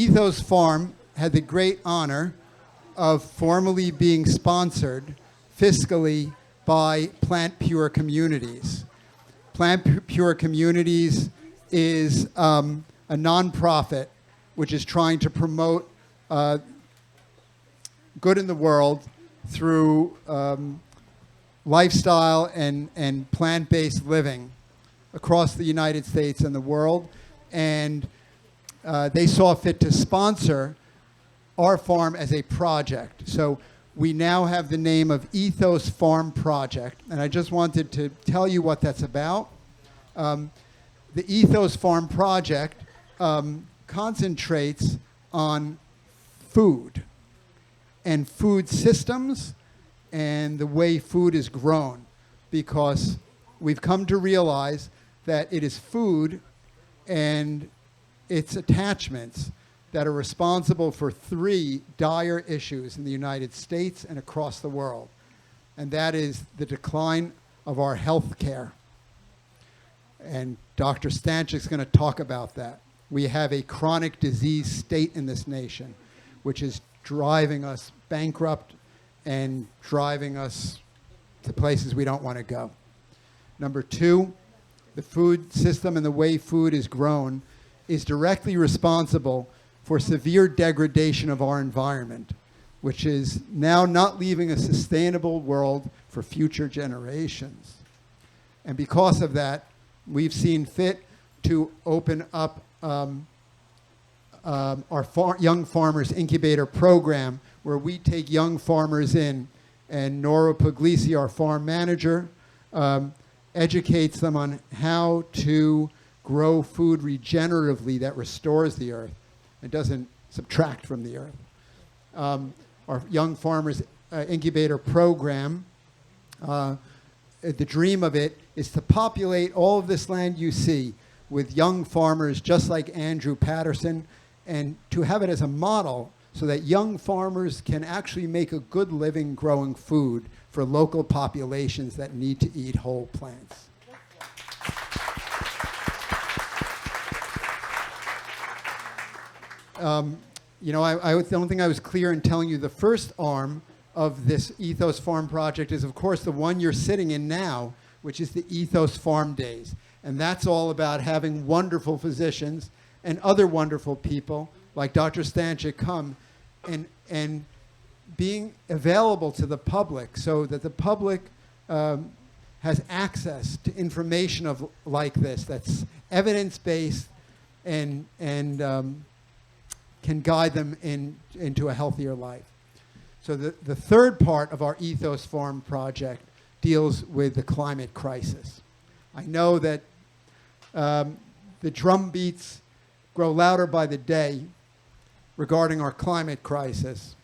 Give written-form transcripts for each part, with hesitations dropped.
Ethos Farm had the great honor of formally being sponsored fiscally by Plant Pure Communities. Plant Pure Communities is a nonprofit which is trying to promote good in the world through lifestyle and plant-based living across the United States and the world. And they saw fit to sponsor our farm as a project. So we now have the name of Ethos Farm Project. And I just wanted to tell you what that's about. The Ethos Farm Project concentrates on food and food systems and the way food is grown, because we've come to realize that it is food and its attachments that are responsible for 3 dire issues in the United States and across the world. And that is the decline of our health care. And Dr. Stancic is going to talk about that. We have a chronic disease state in this nation, which is driving us bankrupt and driving us to places we don't want to go. Number 2, the food system and the way food is grown is directly responsible for severe degradation of our environment, which is now not leaving a sustainable world for future generations. And because of that, we've seen fit to open up our Young Farmers Incubator program, where we take young farmers in, and Nora Puglisi, our farm manager, educates them on how to grow food regeneratively that restores the earth. It doesn't subtract from the earth. Our Young Farmers Incubator program, the dream of it is to populate all of this land you see with young farmers just like Andrew Patterson, and to have it as a model so that young farmers can actually make a good living growing food for local populations that need to eat whole plants. I don't think I was clear in telling you the first arm of this Ethos Farm Project is, of course, the one you're sitting in now, which is the Ethos Farm Days. And that's all about having wonderful physicians and other wonderful people like Dr. Stancic come and being available to the public so that the public has access to information like this that's evidence-based and can guide them into a healthier life. So the third part of our Ethos Farm project deals with the climate crisis. I know that the drum beats grow louder by the day regarding our climate crisis.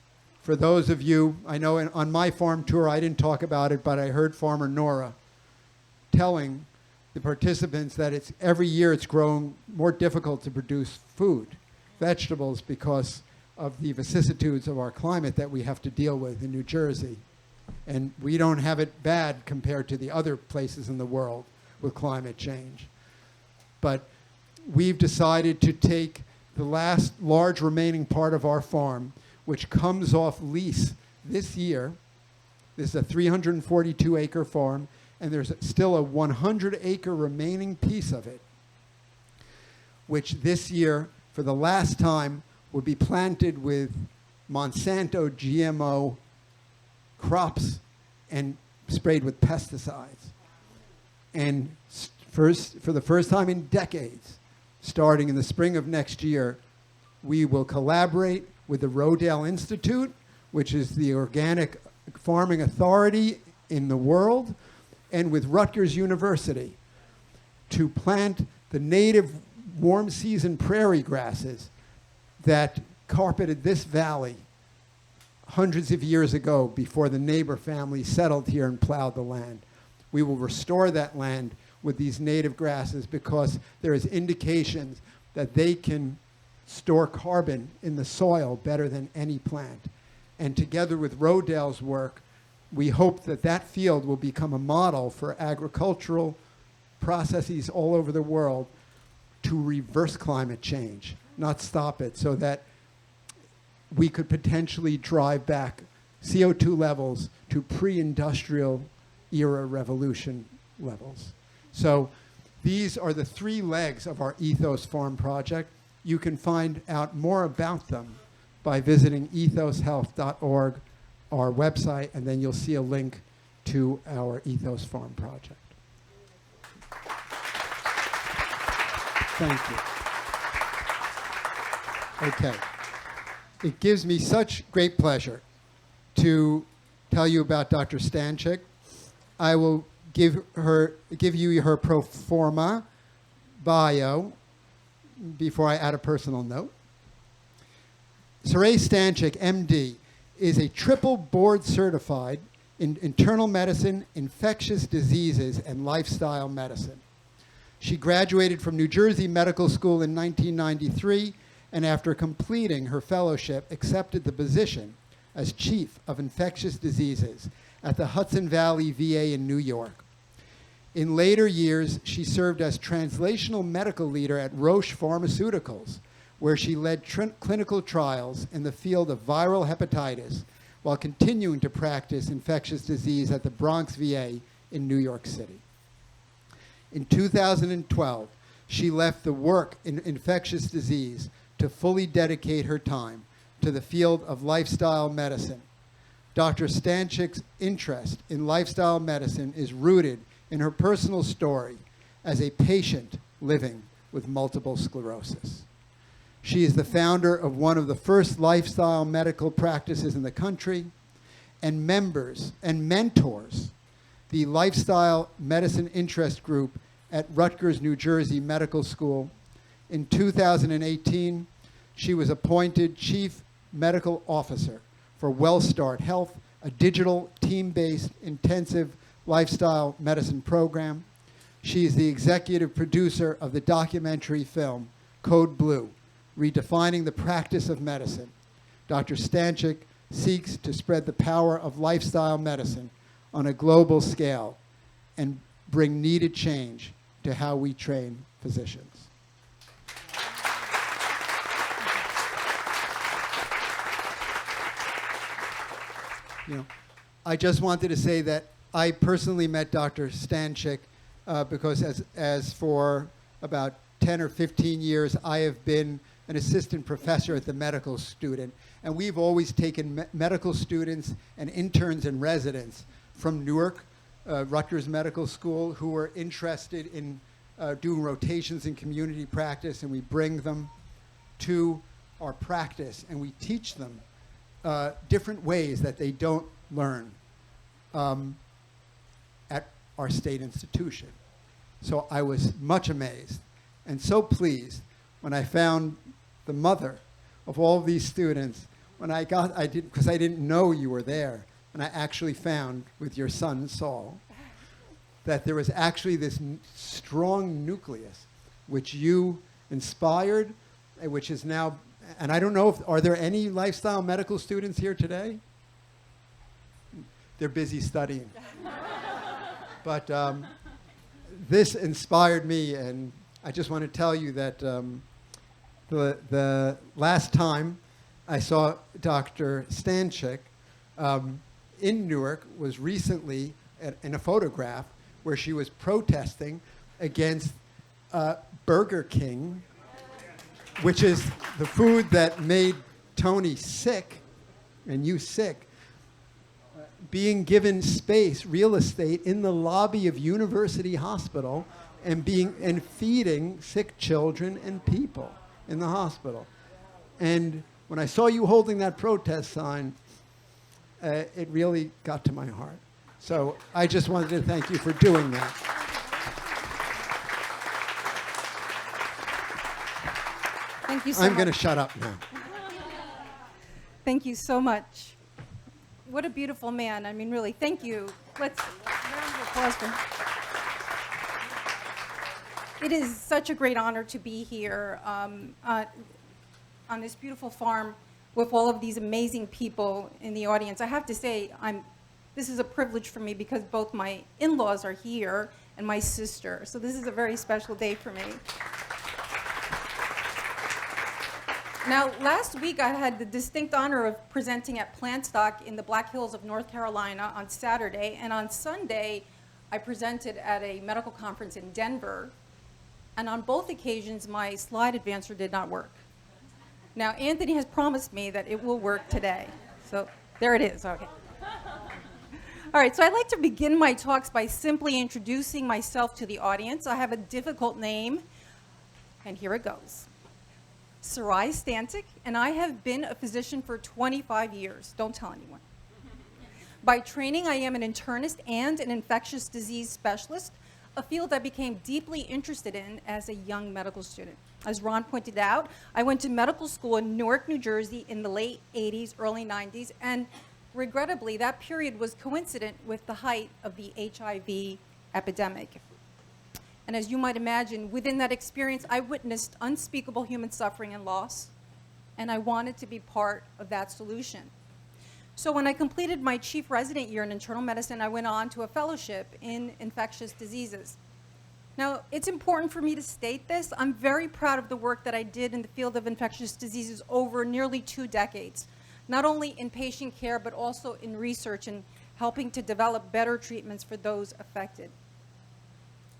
For those of you, I know on my farm tour I didn't talk about it, but I heard Farmer Nora telling the participants that every year it's growing more difficult to produce food, vegetables, because of the vicissitudes of our climate that we have to deal with in New Jersey. And we don't have it bad compared to the other places in the world with climate change. But we've decided to take the last large remaining part of our farm, which comes off lease this year. This is a 342-acre farm, and there's still a 100-acre remaining piece of it, which this year, for the last time, will be planted with Monsanto GMO crops and sprayed with pesticides. And for the first time in decades, starting in the spring of next year, we will collaborate with the Rodale Institute, which is the organic farming authority in the world, and with Rutgers University to plant the native warm season prairie grasses that carpeted this valley hundreds of years ago before the neighbor family settled here and plowed the land. We will restore that land with these native grasses because there is indications that they can store carbon in the soil better than any plant. And together with Rodale's work, we hope that that field will become a model for agricultural processes all over the world to reverse climate change, not stop it, so that we could potentially drive back CO2 levels to pre-industrial era revolution levels. So these are the 3 legs of our Ethos Farm project. You can find out more about them by visiting ethoshealth.org, our website, and then you'll see a link to our Ethos Farm project. Thank you. Okay. It gives me such great pleasure to tell you about Dr. Stancic. I will give you her pro forma bio before I add a personal note. Saray Stancic, MD, is a triple board certified in internal medicine, infectious diseases, and lifestyle medicine. She graduated from New Jersey Medical School in 1993, and after completing her fellowship, accepted the position as Chief of Infectious Diseases at the Hudson Valley VA in New York. In later years, she served as translational medical leader at Roche Pharmaceuticals, where she led clinical trials in the field of viral hepatitis while continuing to practice infectious disease at the Bronx VA in New York City. In 2012, she left the work in infectious disease to fully dedicate her time to the field of lifestyle medicine. Dr. Stancic's interest in lifestyle medicine is rooted in her personal story as a patient living with multiple sclerosis. She is the founder of one of the first lifestyle medical practices in the country, and mentors the Lifestyle Medicine Interest Group at Rutgers, New Jersey Medical School. In 2018, she was appointed Chief Medical Officer for WellStart Health, a digital team-based intensive lifestyle medicine program. She is the executive producer of the documentary film Code Blue, Redefining the Practice of Medicine. Dr. Stancic seeks to spread the power of lifestyle medicine on a global scale and bring needed change to how we train physicians. I just wanted to say that I personally met Dr. Stancic because as for about 10 or 15 years, I have been an assistant professor at the medical student. And we've always taken medical students and interns and residents from Newark, Rutgers Medical School, who are interested in doing rotations in community practice, and we bring them to our practice, and we teach them different ways that they don't learn at our state institution. So I was much amazed and so pleased when I found the mother of all of these students. Because I didn't know you were there, and I actually found with your son Saul that there was actually this strong nucleus which you inspired, which is now, and I don't know are there any lifestyle medical students here today? They're busy studying. But this inspired me, and I just want to tell you that the last time I saw Dr. Stancic in Newark was recently in a photograph where she was protesting against Burger King, which is the food that made Tony sick and you sick, being given space, real estate, in the lobby of University Hospital and feeding sick children and people in the hospital. And when I saw you holding that protest sign, it really got to my heart. So I just wanted to thank you for doing that. Thank you so much. I'm going to shut up now. Thank you so much. What a beautiful man. I mean, really, thank you. Let's round of applause for him. It is such a great honor to be here on this beautiful farm with all of these amazing people in the audience. I have to say, this is a privilege for me because both my in-laws are here and my sister. So this is a very special day for me. Now, last week I had the distinct honor of presenting at Plantstock in the Black Hills of North Carolina on Saturday, and on Sunday I presented at a medical conference in Denver, and on both occasions my slide advancer did not work. Now, Anthony has promised me that it will work today, so there it is, okay. All right, so I'd like to begin my talks by simply introducing myself to the audience. I have a difficult name, and here it goes. Saray Stancic, and I have been a physician for 25 years. Don't tell anyone. By training, I am an internist and an infectious disease specialist, a field I became deeply interested in as a young medical student. As Ron pointed out, I went to medical school in Newark, New Jersey in the late 80s, early 90s, and regrettably, that period was coincident with the height of the HIV epidemic. And as you might imagine, within that experience, I witnessed unspeakable human suffering and loss, and I wanted to be part of that solution. So when I completed my chief resident year in internal medicine, I went on to a fellowship in infectious diseases. Now, it's important for me to state this. I'm very proud of the work that I did in the field of infectious diseases over nearly 2 decades, not only in patient care, but also in research and helping to develop better treatments for those affected.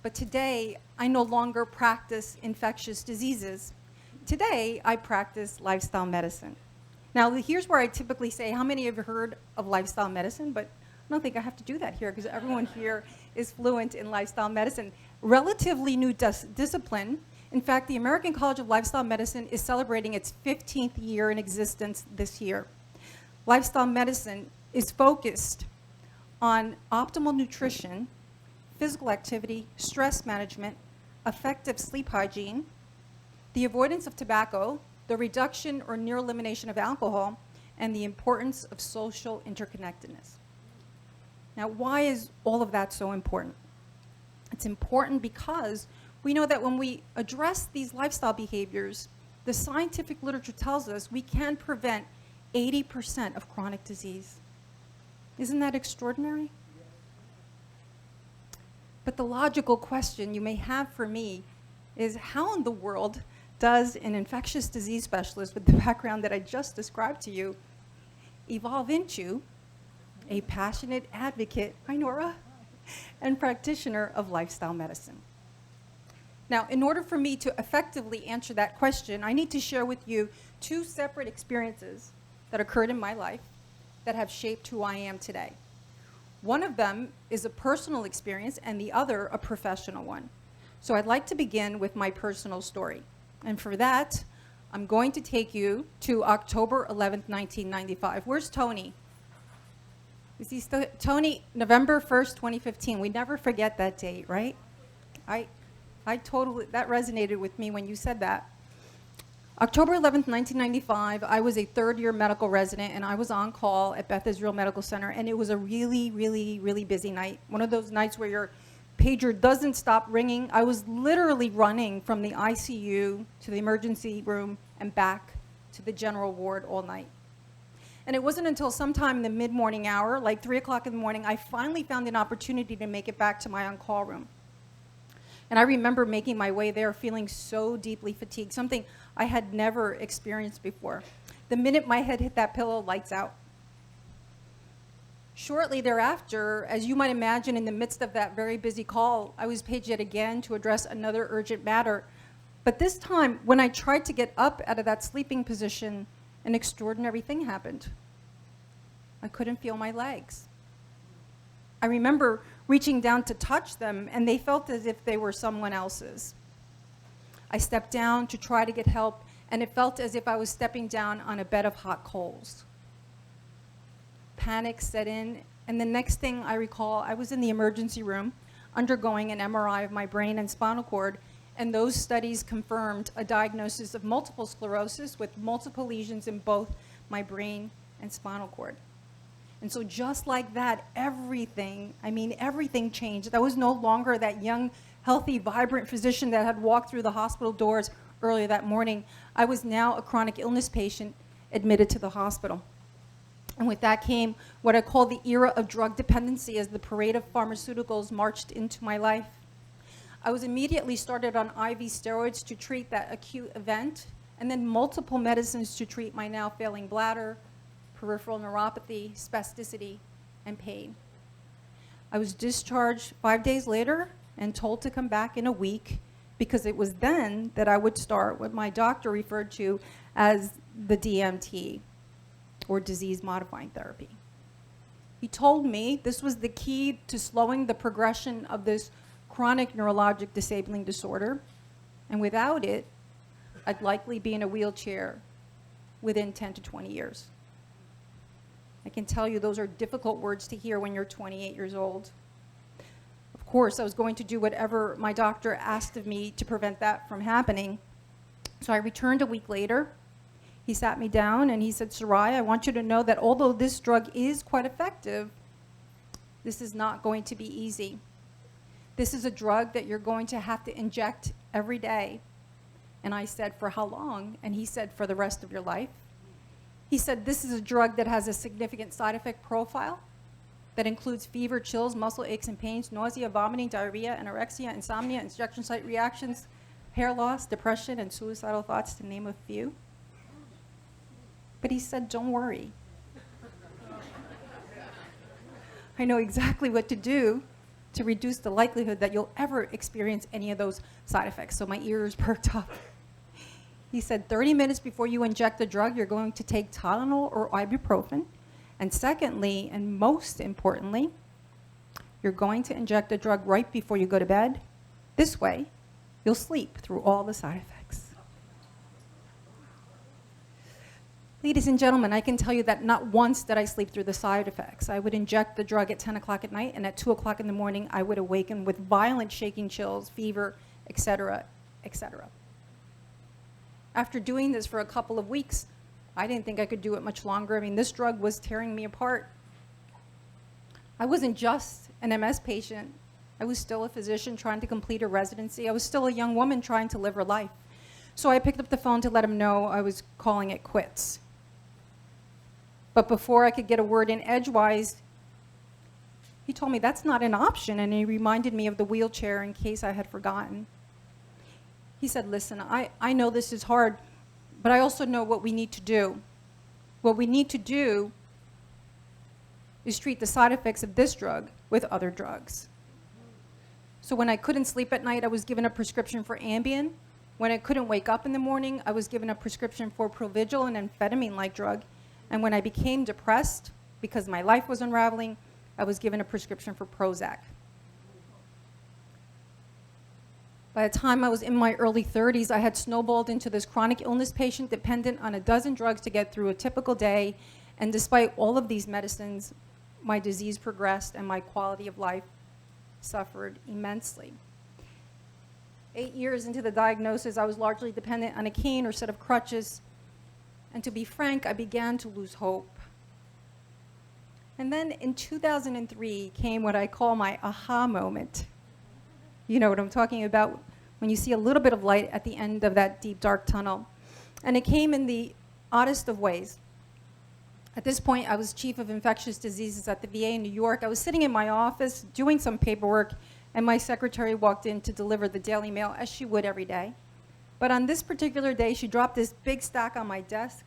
But today, I no longer practice infectious diseases. Today, I practice lifestyle medicine. Now, here's where I typically say, how many of you have heard of lifestyle medicine? But I don't think I have to do that here because everyone here is fluent in lifestyle medicine. Relatively new discipline. In fact, the American College of Lifestyle Medicine is celebrating its 15th year in existence this year. Lifestyle medicine is focused on optimal nutrition, physical activity, stress management, effective sleep hygiene, the avoidance of tobacco, the reduction or near elimination of alcohol, and the importance of social interconnectedness. Now, why is all of that so important? It's important because we know that when we address these lifestyle behaviors, the scientific literature tells us we can prevent 80% of chronic disease. Isn't that extraordinary? But the logical question you may have for me is, how in the world does an infectious disease specialist with the background that I just described to you evolve into a passionate advocate, hi Nora, and practitioner of lifestyle medicine? Now, in order for me to effectively answer that question, I need to share with you 2 separate experiences that occurred in my life that have shaped who I am today. One of them is a personal experience and the other a professional one. So I'd like to begin with my personal story. And for that, I'm going to take you to October 11th, 1995. Where's Tony? You see Tony, November 1st, 2015. We never forget that date, right? I totally, that resonated with me when you said that. October 11th, 1995, I was a 3rd-year medical resident, and I was on call at Beth Israel Medical Center, and it was a really, really, really busy night. One of those nights where your pager doesn't stop ringing. I was literally running from the ICU to the emergency room and back to the general ward all night. And it wasn't until sometime in the mid-morning hour, like 3 o'clock in the morning, I finally found an opportunity to make it back to my on-call room. And I remember making my way there feeling so deeply fatigued, something I had never experienced before. The minute my head hit that pillow, lights out. Shortly thereafter, as you might imagine, in the midst of that very busy call, I was paged yet again to address another urgent matter. But this time, when I tried to get up out of that sleeping position, an extraordinary thing happened. I couldn't feel my legs. I remember reaching down to touch them, and they felt as if they were someone else's. I stepped down to try to get help, and it felt as if I was stepping down on a bed of hot coals. Panic set in, and the next thing I recall, I was in the emergency room undergoing an MRI of my brain and spinal cord, and those studies confirmed a diagnosis of multiple sclerosis with multiple lesions in both my brain and spinal cord. And so just like that, everything changed. I was no longer that young, healthy, vibrant physician that had walked through the hospital doors earlier that morning. I was now a chronic illness patient admitted to the hospital. And with that came what I call the era of drug dependency as the parade of pharmaceuticals marched into my life. I was immediately started on IV steroids to treat that acute event, and then multiple medicines to treat my now failing bladder, peripheral neuropathy, spasticity, and pain. I was discharged 5 days later and told to come back in a week, because it was then that I would start what my doctor referred to as the DMT, or disease-modifying therapy. He told me this was the key to slowing the progression of this chronic neurologic disabling disorder, and without it, I'd likely be in a wheelchair within 10 to 20 years. I can tell you those are difficult words to hear when you're 28 years old. Of course, I was going to do whatever my doctor asked of me to prevent that from happening. So I returned a week later. He sat me down and he said, Saray, I want you to know that although this drug is quite effective, this is not going to be easy. This is a drug that you're going to have to inject every day. And I said, for how long? And he said, for the rest of your life. He said, this is a drug that has a significant side effect profile that includes fever, chills, muscle aches and pains, nausea, vomiting, diarrhea, anorexia, insomnia, injection site reactions, hair loss, depression, and suicidal thoughts, to name a few. But he said, don't worry. I know exactly what to do to reduce the likelihood that you'll ever experience any of those side effects. So my ears perked up. He said, 30 minutes before you inject the drug, you're going to take Tylenol or ibuprofen. And secondly, and most importantly, you're going to inject the drug right before you go to bed. This way, you'll sleep through all the side effects. Ladies and gentlemen, I can tell you that not once did I sleep through the side effects. I would inject the drug at 10 o'clock at night, and at 2 o'clock in the morning, I would awaken with violent shaking chills, fever, etc., etc. After doing this for a couple of weeks, I didn't think I could do it much longer. I mean, this drug was tearing me apart. I wasn't just an MS patient. I was still a physician trying to complete a residency. I was still a young woman trying to live her life. So I picked up the phone to let him know I was calling it quits. But before I could get a word in edgewise, he told me that's not an option, and he reminded me of the wheelchair in case I had forgotten. He said, listen, I know this is hard, but I also know what we need to do. What we need to do is treat the side effects of this drug with other drugs. So when I couldn't sleep at night, I was given a prescription for Ambien. When I couldn't wake up in the morning, I was given a prescription for Provigil, an amphetamine-like drug. And when I became depressed, because my life was unraveling, I was given a prescription for Prozac. By the time I was in my early 30s, I had snowballed into this chronic illness patient dependent on a dozen drugs to get through a typical day. And despite all of these medicines, my disease progressed and my quality of life suffered immensely. 8 years into the diagnosis, I was largely dependent on a cane or set of crutches. And to be frank, I began to lose hope. And then in 2003 came what I call my aha moment. You know what I'm talking about, when you see a little bit of light at the end of that deep, dark tunnel. And it came in the oddest of ways. At this point, I was chief of infectious diseases at the VA in New York. I was sitting in my office doing some paperwork, and my secretary walked in to deliver the Daily Mail, as she would every day. But on this particular day, she dropped this big stack on my desk.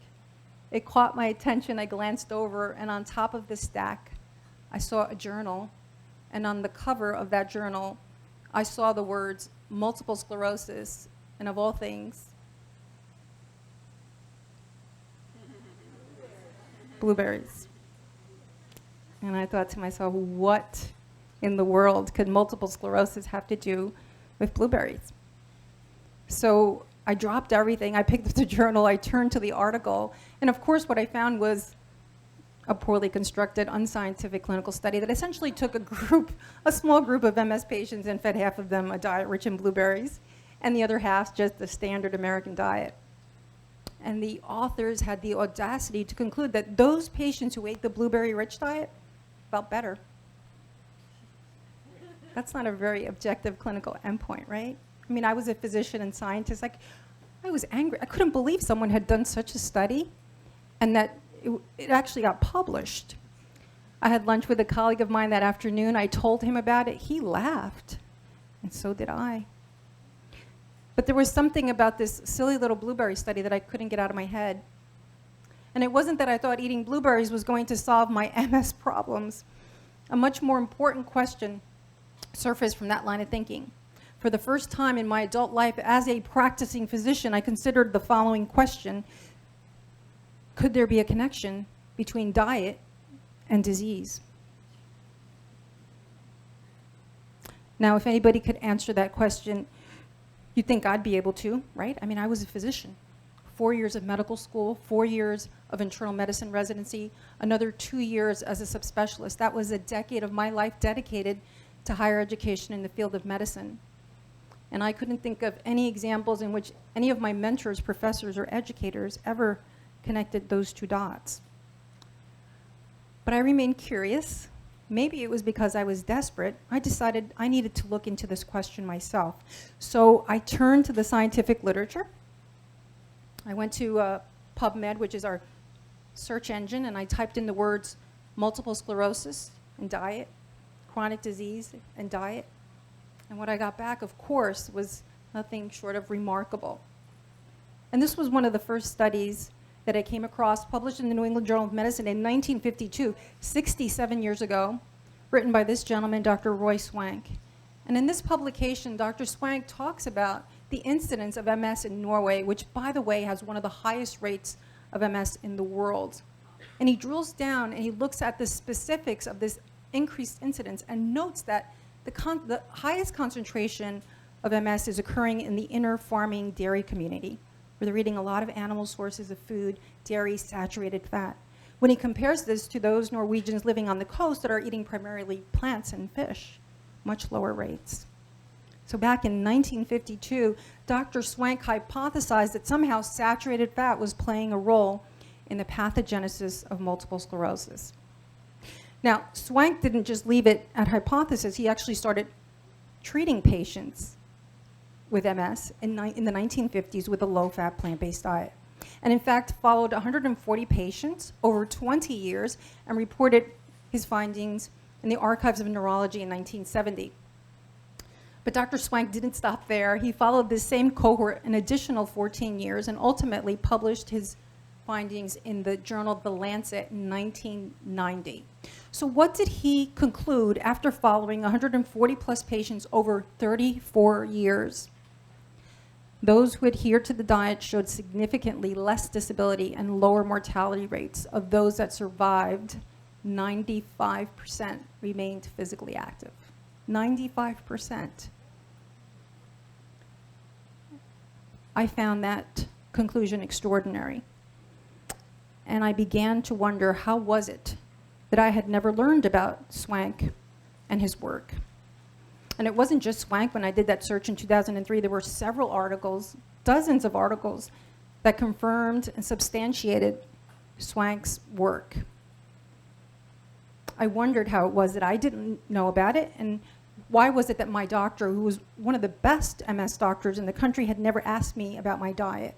It caught my attention. I glanced over, and on top of the stack, I saw a journal. And on the cover of that journal, I saw the words multiple sclerosis, and of all things, blueberries. And I thought to myself, what in the world could multiple sclerosis have to do with blueberries? So I dropped everything. I picked up the journal. I turned to the article. And of course, what I found was a poorly constructed, unscientific clinical study that essentially took a small group of MS patients and fed half of them a diet rich in blueberries, and the other half just the standard American diet. And the authors had the audacity to conclude that those patients who ate the blueberry-rich diet felt better. That's not a very objective clinical endpoint, right? I mean, I was a physician and scientist. I was angry. I couldn't believe someone had done such a study and that it actually got published. I had lunch with a colleague of mine that afternoon. I told him about it. He laughed, and so did I. But there was something about this silly little blueberry study that I couldn't get out of my head. And it wasn't that I thought eating blueberries was going to solve my MS problems. A much more important question surfaced from that line of thinking. For the first time in my adult life as a practicing physician, I considered the following question: could there be a connection between diet and disease? Now, if anybody could answer that question, you'd think I'd be able to, right? I mean, I was a physician. 4 years of medical school, 4 years of internal medicine residency, another 2 years as a subspecialist. That was a decade of my life dedicated to higher education in the field of medicine. And I couldn't think of any examples in which any of my mentors, professors, or educators ever connected those two dots. But I remained curious. Maybe it was because I was desperate. I decided I needed to look into this question myself. So I turned to the scientific literature. I went to PubMed, which is our search engine, and I typed in the words multiple sclerosis and diet, chronic disease and diet. And what I got back, of course, was nothing short of remarkable. And this was one of the first studies that I came across, published in the New England Journal of Medicine in 1952, 67 years ago, written by this gentleman, Dr. Roy Swank. And in this publication, Dr. Swank talks about the incidence of MS in Norway, which, by the way, has one of the highest rates of MS in the world. And he drills down and he looks at the specifics of this increased incidence and notes that the highest concentration of MS is occurring in the inner farming dairy community, where they're eating a lot of animal sources of food, dairy, saturated fat. When he compares this to those Norwegians living on the coast that are eating primarily plants and fish, much lower rates. So back in 1952, Dr. Swank hypothesized that somehow saturated fat was playing a role in the pathogenesis of multiple sclerosis. Now, Swank didn't just leave it at hypothesis. He actually started treating patients with MS in the 1950s with a low-fat plant-based diet. And in fact, followed 140 patients over 20 years and reported his findings in the Archives of Neurology in 1970. But Dr. Swank didn't stop there. He followed this same cohort an additional 14 years and ultimately published his findings in the journal The Lancet in 1990. So what did he conclude after following 140 plus patients over 34 years? Those who adhered to the diet showed significantly less disability and lower mortality rates. Of those that survived, 95% remained physically active. 95%. I found that conclusion extraordinary. And I began to wonder, how was it that I had never learned about Swank and his work? And it wasn't just Swank. When I did that search in 2003, there were several articles, dozens of articles, that confirmed and substantiated Swank's work. I wondered how it was that I didn't know about it, and why was it that my doctor, who was one of the best MS doctors in the country, had never asked me about my diet?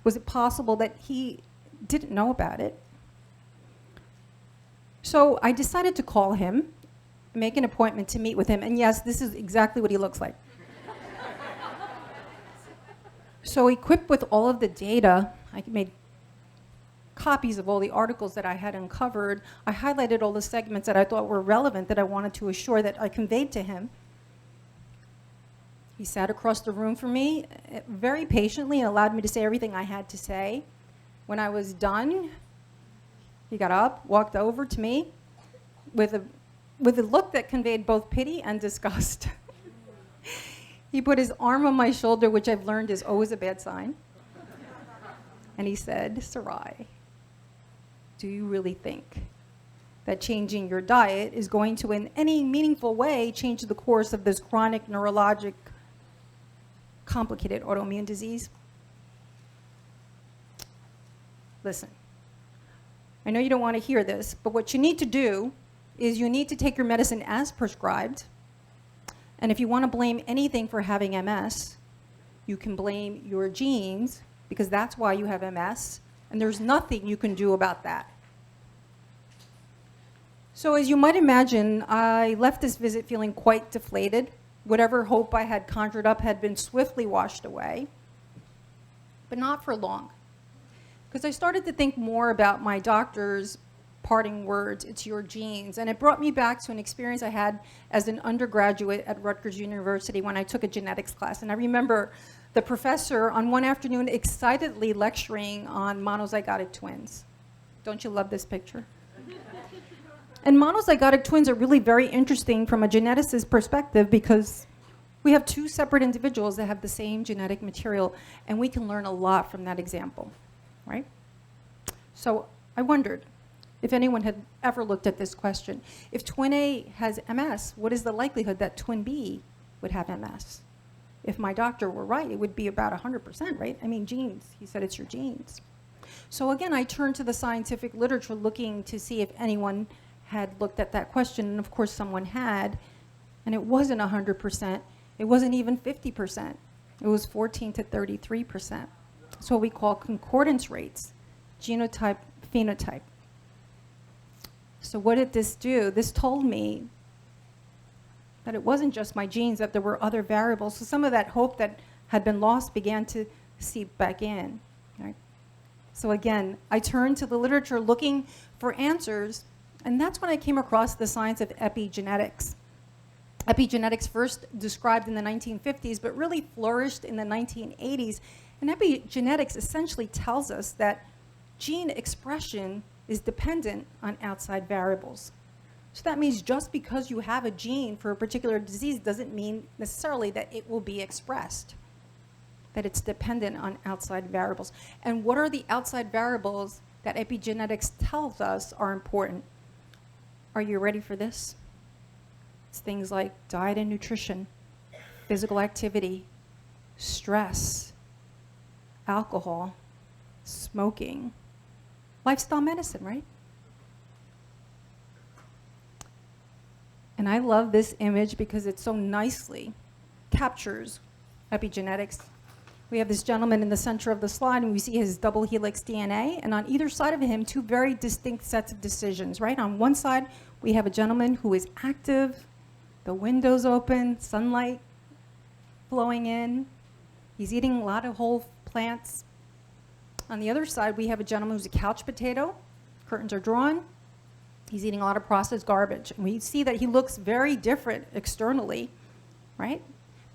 Was it possible that he didn't know about it? So I decided to call him, make an appointment to meet with him, and yes, this is exactly what he looks like. So equipped with all of the data, I made copies of all the articles that I had uncovered. I highlighted all the segments that I thought were relevant that I wanted to assure that I conveyed to him. He sat across the room from me very patiently and allowed me to say everything I had to say. When I was done, he got up, walked over to me with a look that conveyed both pity and disgust. He put his arm on my shoulder, which I've learned is always a bad sign. And he said, "Saray, do you really think that changing your diet is going to, in any meaningful way, change the course of this chronic, neurologic, complicated autoimmune disease?" Listen, I know you don't want to hear this, but what you need to do is you need to take your medicine as prescribed. And if you want to blame anything for having MS, you can blame your genes, because that's why you have MS, and there's nothing you can do about that. So as you might imagine, I left this visit feeling quite deflated, whatever hope I had conjured up had been swiftly washed away, but not for long. Because I started to think more about my doctor's parting words, "It's your genes." And it brought me back to an experience I had as an undergraduate at Rutgers University when I took a genetics class. And I remember the professor on one afternoon excitedly lecturing on monozygotic twins. Don't you love this picture? And monozygotic twins are really very interesting from a geneticist's perspective because we have two separate individuals that have the same genetic material, and we can learn a lot from that example, right? So I wondered if anyone had ever looked at this question. If twin A has MS, what is the likelihood that twin B would have MS? If my doctor were right, it would be about 100%, right? I mean, genes. He said it's your genes. So again, I turned to the scientific literature looking to see if anyone had looked at that question, and of course someone had, and it wasn't 100%. It wasn't even 50%. It was 14 to 33%. It's what we call concordance rates, genotype, phenotype. So what did this do? This told me that it wasn't just my genes, that there were other variables. So some of that hope that had been lost began to seep back in. Right? So again, I turned to the literature looking for answers, and that's when I came across the science of epigenetics. Epigenetics first described in the 1950s, but really flourished in the 1980s. And epigenetics essentially tells us that gene expression is dependent on outside variables. So that means just because you have a gene for a particular disease doesn't mean necessarily that it will be expressed, that it's dependent on outside variables. And what are the outside variables that epigenetics tells us are important? Are you ready for this? It's things like diet and nutrition, physical activity, stress, alcohol, smoking, lifestyle medicine, right? And I love this image because it so nicely captures epigenetics. We have this gentleman in the center of the slide, and we see his double helix DNA, and on either side of him, two very distinct sets of decisions, right? On one side, we have a gentleman who is active, the windows open, sunlight flowing in. He's eating a lot of whole plants. On the other side, we have a gentleman who's a couch potato. Curtains are drawn. He's eating a lot of processed garbage. And we see that he looks very different externally, right?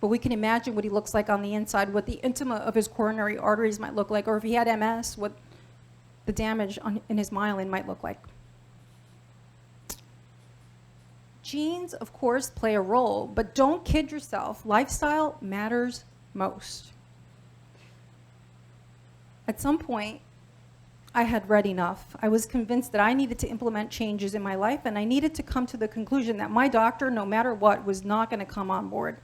But we can imagine what he looks like on the inside, what the intima of his coronary arteries might look like, or if he had MS, what the damage in his myelin might look like. Genes, of course, play a role, but don't kid yourself. Lifestyle matters most. At some point, I had read enough. I was convinced that I needed to implement changes in my life, and I needed to come to the conclusion that my doctor, no matter what, was not going to come on board.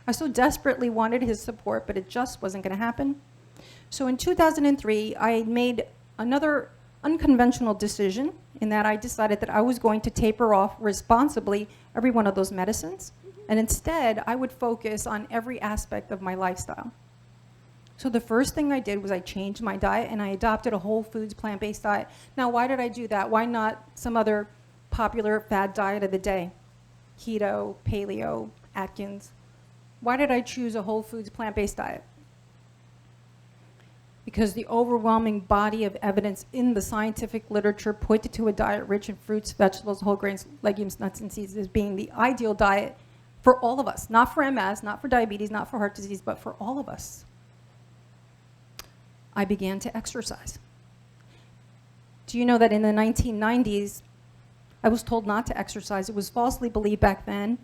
I so desperately wanted his support, but it just wasn't going to happen. So in 2003, I made another unconventional decision in that I decided that I was going to taper off responsibly every one of those medicines, and instead I would focus on every aspect of my lifestyle. So the first thing I did was I changed my diet, and I adopted a whole foods plant-based diet. Now, why did I do that? Why not some other popular fad diet of the day? Keto, paleo, Atkins. Why did I choose a whole foods plant-based diet? Because the overwhelming body of evidence in the scientific literature pointed to a diet rich in fruits, vegetables, whole grains, legumes, nuts, and seeds as being the ideal diet for all of us. Not for MS, not for diabetes, not for heart disease, but for all of us. I began to exercise. Do you know that in the 1990s, I was told not to exercise? It was falsely believed back then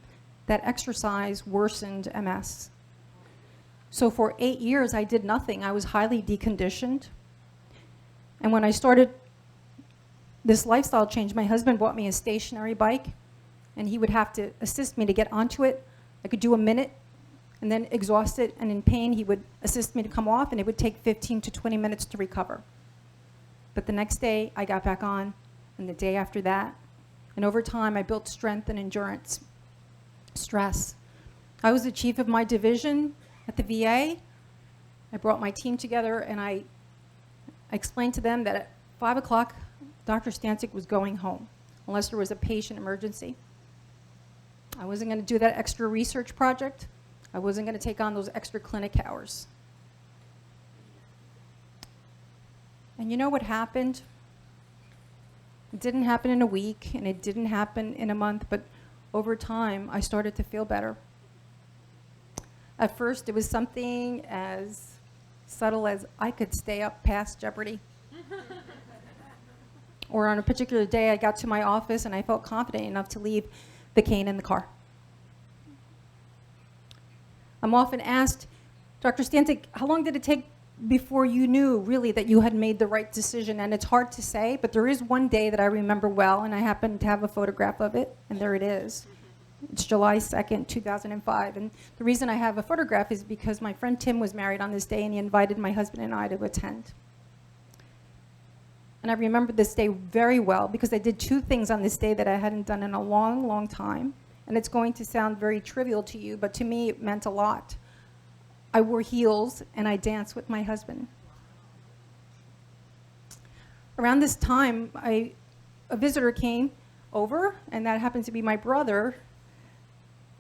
that exercise worsened MS. So for 8 years, I did nothing. I was highly deconditioned. And when I started this lifestyle change, my husband bought me a stationary bike, and he would have to assist me to get onto it. I could do a minute, and then exhausted and in pain, he would assist me to come off, and it would take 15 to 20 minutes to recover. But the next day, I got back on, and the day after that. And over time, I built strength and endurance. Stress. I was the chief of my division at the VA. I brought my team together, and I explained to them that at 5 o'clock, Dr. Stancic was going home, unless there was a patient emergency. I wasn't going to do that extra research project. I wasn't going to take on those extra clinic hours. And you know what happened? It didn't happen in a week, and it didn't happen in a month, but over time, I started to feel better. At first, it was something as subtle as I could stay up past Jeopardy. Or on a particular day, I got to my office and I felt confident enough to leave the cane in the car. I'm often asked, Dr. Stancic, how long did it take before you knew really that you had made the right decision? And it's hard to say, but there is one day that I remember well, and I happen to have a photograph of it, and there it is. It's July 2nd, 2005. And the reason I have a photograph is because my friend Tim was married on this day, and he invited my husband and I to attend. And I remember this day very well because I did two things on this day that I hadn't done in a long, long time. And it's going to sound very trivial to you, but to me it meant a lot. I wore heels and I danced with my husband. Around this time, a visitor came over, and that happened to be my brother,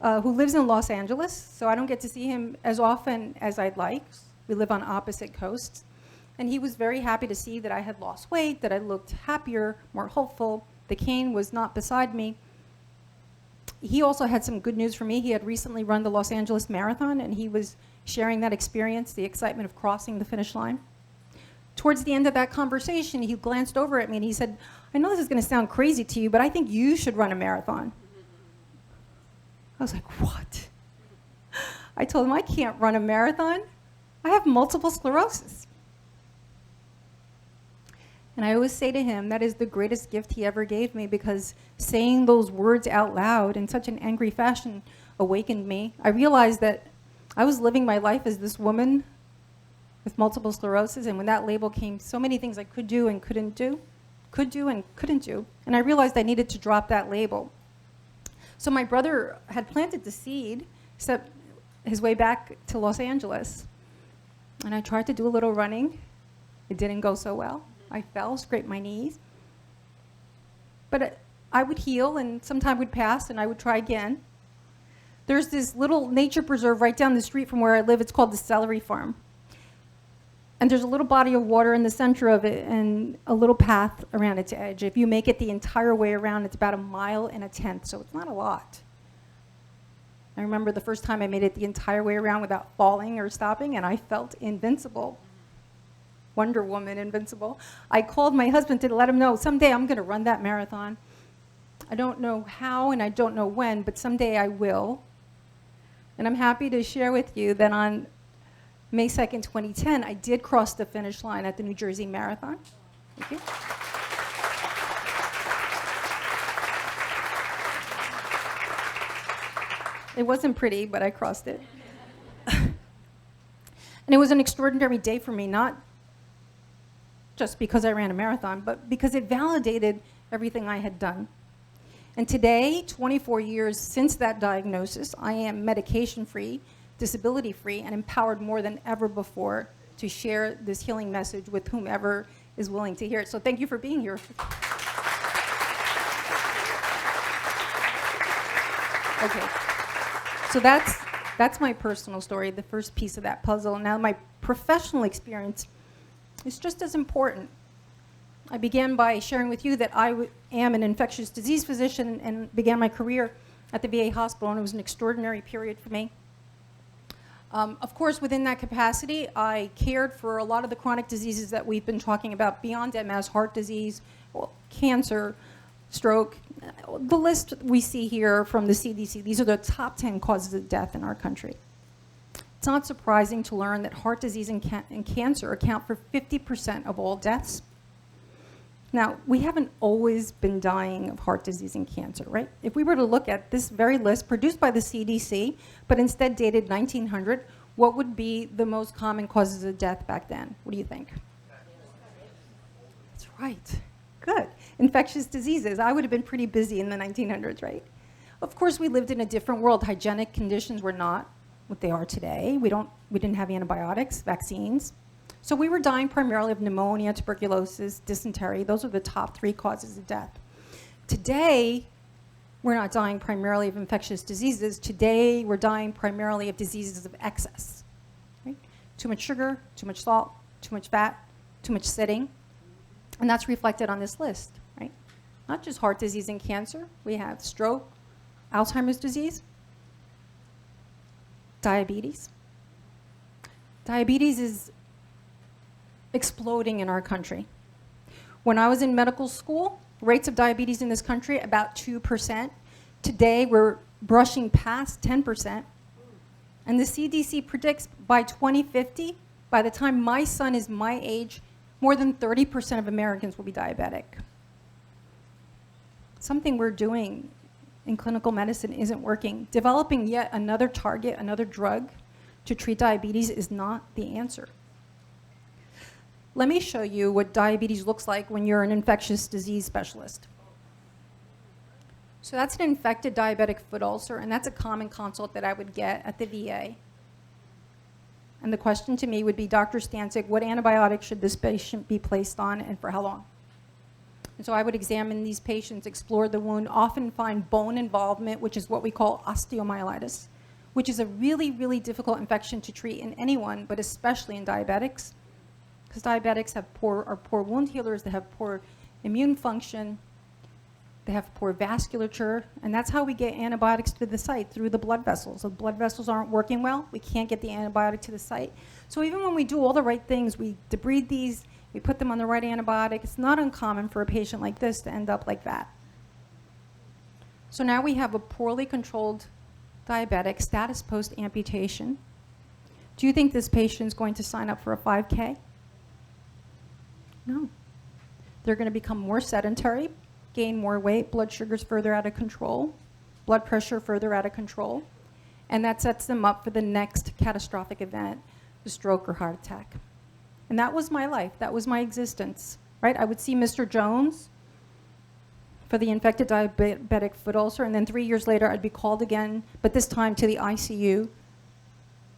who lives in Los Angeles, so I don't get to see him as often as I'd like. We live on opposite coasts. And he was very happy to see that I had lost weight, that I looked happier, more hopeful. The cane was not beside me. He also had some good news for me. He had recently run the Los Angeles Marathon, and he was sharing that experience, the excitement of crossing the finish line. Towards the end of that conversation, he glanced over at me and he said, I know this is going to sound crazy to you, but I think you should run a marathon. I was like, what? I told him, I can't run a marathon. I have multiple sclerosis. And I always say to him, that is the greatest gift he ever gave me, because saying those words out loud in such an angry fashion awakened me. I realized that I was living my life as this woman with multiple sclerosis, and when that label came, so many things I could do and couldn't do, could do and couldn't do. And I realized I needed to drop that label. So my brother had planted the seed, set his way back to Los Angeles. And I tried to do a little running. It didn't go so well. I fell, scraped my knees. But I would heal, and some time would pass, and I would try again. There's this little nature preserve right down the street from where I live. It's called the Saray Farm. And there's a little body of water in the center of it and a little path around its edge. If you make it the entire way around, it's about 1.1 miles, so it's not a lot. I remember the first time I made it the entire way around without falling or stopping, and I felt invincible. Wonder Woman invincible. I called my husband to let him know, someday I'm going to run that marathon. I don't know how and I don't know when, but someday I will. And I'm happy to share with you that on May 2nd, 2010, I did cross the finish line at the New Jersey Marathon. Thank you. It wasn't pretty, but I crossed it. And it was an extraordinary day for me, not just because I ran a marathon, but because it validated everything I had done. And today, 24 years since that diagnosis, I am medication-free, disability-free, and empowered more than ever before to share this healing message with whomever is willing to hear it. So thank you for being here. Okay, so that's my personal story, the first piece of that puzzle. Now my professional experience is just as important. I began by sharing with you that I am an infectious disease physician and began my career at the VA hospital, and it was an extraordinary period for me. Of course, within that capacity, I cared for a lot of the chronic diseases that we've been talking about beyond MS, heart disease, cancer, stroke. The list we see here from the CDC, these are the top 10 causes of death in our country. It's not surprising to learn that heart disease and cancer account for 50% of all deaths. Now, we haven't always been dying of heart disease and cancer, right? If we were to look at this very list produced by the CDC, but instead dated 1900, what would be the most common causes of death back then? What do you think? That's right. Good. Infectious diseases. I would have been pretty busy in the 1900s, right? Of course, we lived in a different world. Hygienic conditions were not what they are today. We didn't have antibiotics, vaccines. So we were dying primarily of pneumonia, tuberculosis, dysentery. Those are the top 3 causes of death. Today, we're not dying primarily of infectious diseases. Today, we're dying primarily of diseases of excess. Right? Too much sugar, too much salt, too much fat, too much sitting. And that's reflected on this list, right? Not just heart disease and cancer. We have stroke, Alzheimer's disease, diabetes. Diabetes is exploding in our country. When I was in medical school, rates of diabetes in this country, about 2%. Today, we're brushing past 10%. And the CDC predicts by 2050, by the time my son is my age, more than 30% of Americans will be diabetic. Something we're doing in clinical medicine isn't working. Developing yet another target, another drug to treat diabetes is not the answer. Let me show you what diabetes looks like when you're an infectious disease specialist. So that's an infected diabetic foot ulcer, and that's a common consult that I would get at the VA. And the question to me would be, Dr. Stancic, what antibiotic should this patient be placed on and for how long? And so I would examine these patients, explore the wound, often find bone involvement, which is what we call osteomyelitis, which is a really, really difficult infection to treat in anyone, but especially in diabetics. Because diabetics are poor wound healers, they have poor immune function, they have poor vasculature, and that's how we get antibiotics to the site, through the blood vessels. So blood vessels aren't working well, we can't get the antibiotic to the site. So even when we do all the right things, we debride these, we put them on the right antibiotic, it's not uncommon for a patient like this to end up like that. So now we have a poorly controlled diabetic, status post-amputation. Do you think this patient is going to sign up for a 5K? No. They're going to become more sedentary, gain more weight, blood sugars further out of control, blood pressure further out of control, and that sets them up for the next catastrophic event, the stroke or heart attack. And that was my life, that was my existence, right? I would see Mr. Jones for the infected diabetic foot ulcer, and then 3 years later I'd be called again, but this time to the ICU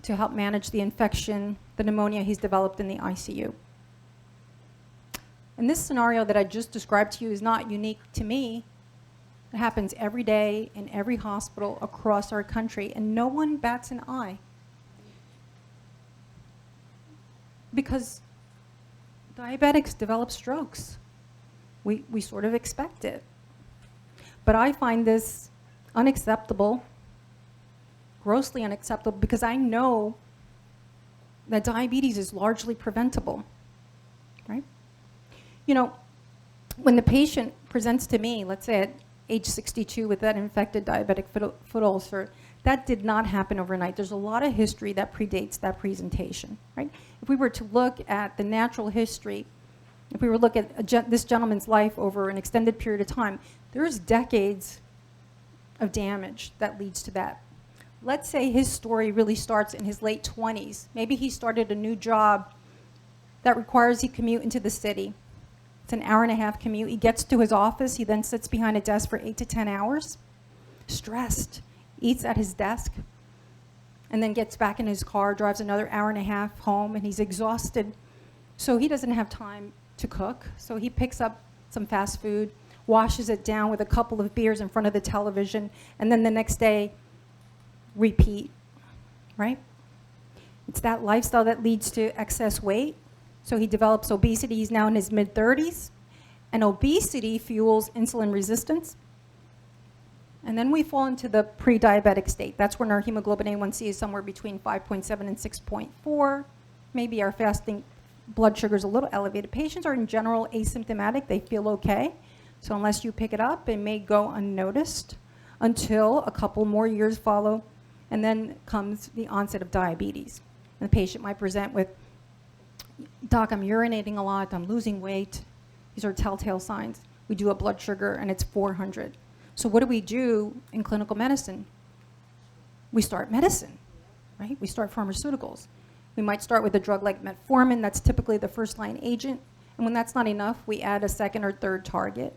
to help manage the infection, the pneumonia he's developed in the ICU. And this scenario that I just described to you is not unique to me. It happens every day in every hospital across our country, and no one bats an eye. Because diabetics develop strokes. We sort of expect it. But I find this unacceptable, grossly unacceptable, because I know that diabetes is largely preventable, right? You know, when the patient presents to me, let's say at age 62 with that infected diabetic foot ulcer, that did not happen overnight. There's a lot of history that predates that presentation, right? If we were to look at the natural history, if we were to look at this gentleman's life over an extended period of time, there's decades of damage that leads to that. Let's say his story really starts in his late 20s. Maybe he started a new job that requires he commute into the city. It's an hour-and-a-half commute. He gets to his office. He then sits behind a desk for 8 to 10 hours, stressed, eats at his desk, and then gets back in his car, drives another hour-and-a-half home, and he's exhausted. So he doesn't have time to cook. So he picks up some fast food, washes it down with a couple of beers in front of the television, and then the next day, repeat, right? It's that lifestyle that leads to excess weight. So he develops obesity. He's now in his mid-30s. And obesity fuels insulin resistance. And then we fall into the pre-diabetic state. That's when our hemoglobin A1C is somewhere between 5.7 and 6.4. Maybe our fasting blood sugar is a little elevated. Patients are in general asymptomatic. They feel okay. So unless you pick it up, it may go unnoticed until a couple more years follow. And then comes the onset of diabetes. And the patient might present with, Doc, I'm urinating a lot, I'm losing weight. These are telltale signs. We do a blood sugar and it's 400. So what do we do in clinical medicine? We start medicine, right? We start pharmaceuticals. We might start with a drug like metformin, that's typically the first line agent. And when that's not enough, we add a second or third target.